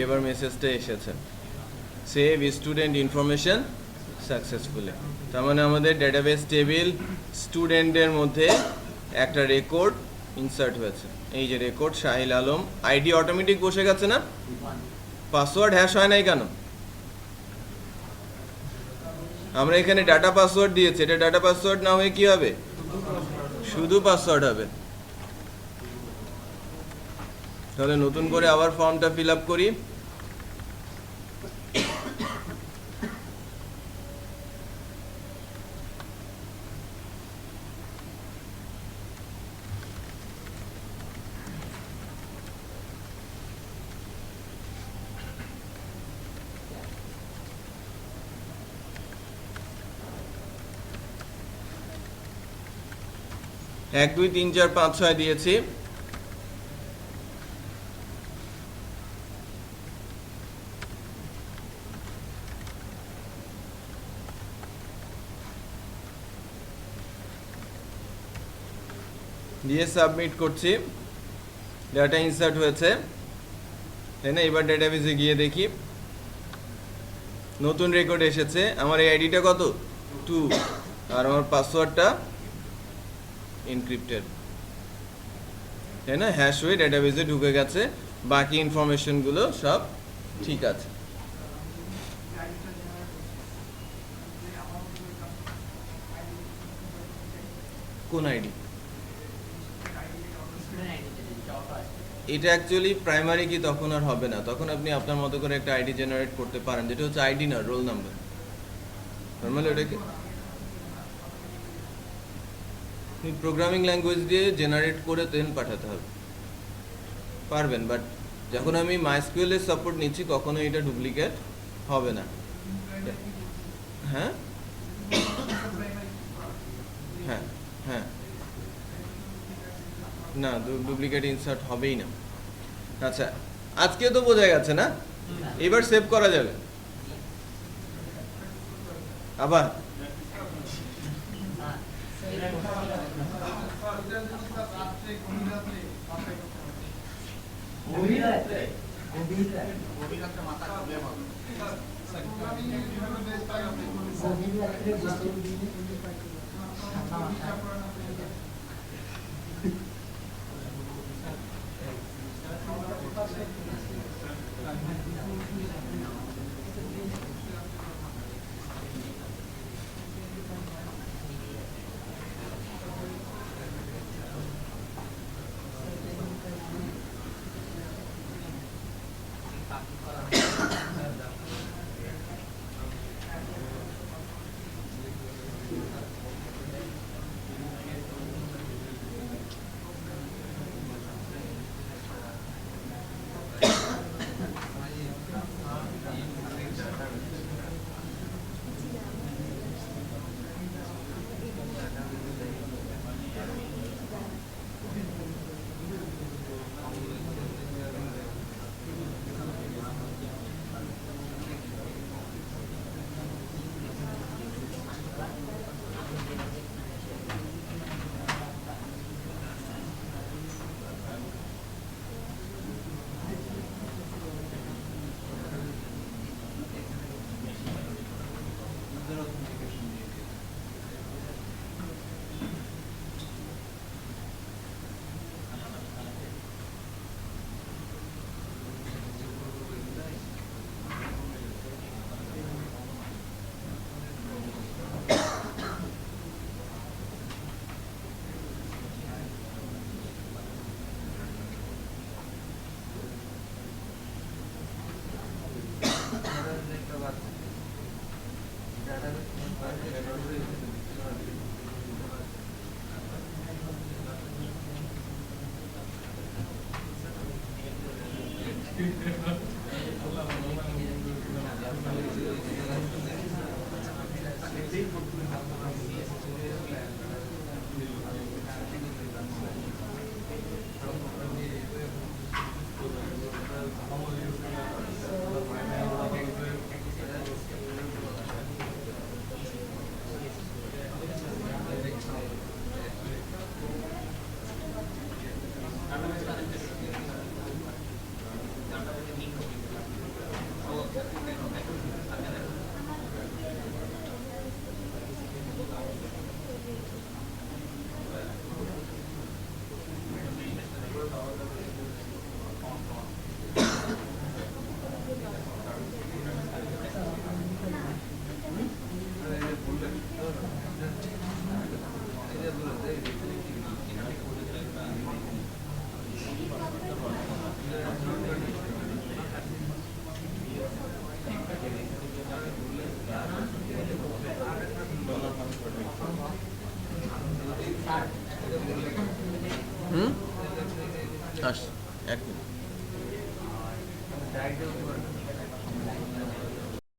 এবার মেসেজটা এসেছে সেভ স্টুডেন্ট ইনফরমেশন সাকসেসফুলি। তার মানে আমাদের ডেটাবেস টেবিল স্টুডেন্টের মধ্যে একটা রেকর্ড ইনসার্ট হয়েছে, এই যে রেকর্ড শাহিল আলম, আইডি অটোমেটিক বসে গেছে না? পাসওয়ার্ড হ্যাশ হয় নাই কেন? আমরা এখানে ডাটা পাসওয়ার্ড দিয়েছি, এটা ডাটা পাসওয়ার্ড না হয়ে কি হবে, শুধু পাসওয়ার্ড হবে। তাহলে নতুন করে আবার ফর্মটা ফিল আপ করি, এক 2 3 4 5 6 দিয়েছি, দিয়ে সাবমিট করছি, ডাটা ইনসার্ট হয়েছে, তাই না? এবার ডেটাবেসে গিয়ে দেখি নতুন রেকর্ড এসেছে, আমার এই আইডিটা কত 2 আর আমার পাসওয়ার্ডটা এনক্রিপ্টেড, তাই না? হ্যাশ হয়ে ডেটাবেসে ঢুকে গেছে, বাকি ইনফরমেশনগুলো সব ঠিক আছে। কোন আইডি? এটা অ্যাকচুয়ালি প্রাইমারি কি তখন আর হবে না, তখন আপনি আপনার মতো করে একটা আইডি জেনারেট করতে পারেন, যেটা হচ্ছে আইডি না, রোল নাম্বার। নরমালি ওটাকে প্রোগ্রামিং ল্যাঙ্গুয়েজ দিয়ে জেনারেট করে দেন পাঠাতে হবে, পারবেন। বাট যখন আমি মাইস্কুয়েল এর সাপোর্ট নিচ্ছি কখনো এটা ডুপ্লিকেট হবে না। হ্যাঁ হ্যাঁ হ্যাঁ না, ডুপ্লিকেট ইনসার্ট হবেই না। আচ্ছা, আজকে তো বোঝা গেছে না? এবার সেভ করা যাবে আবার।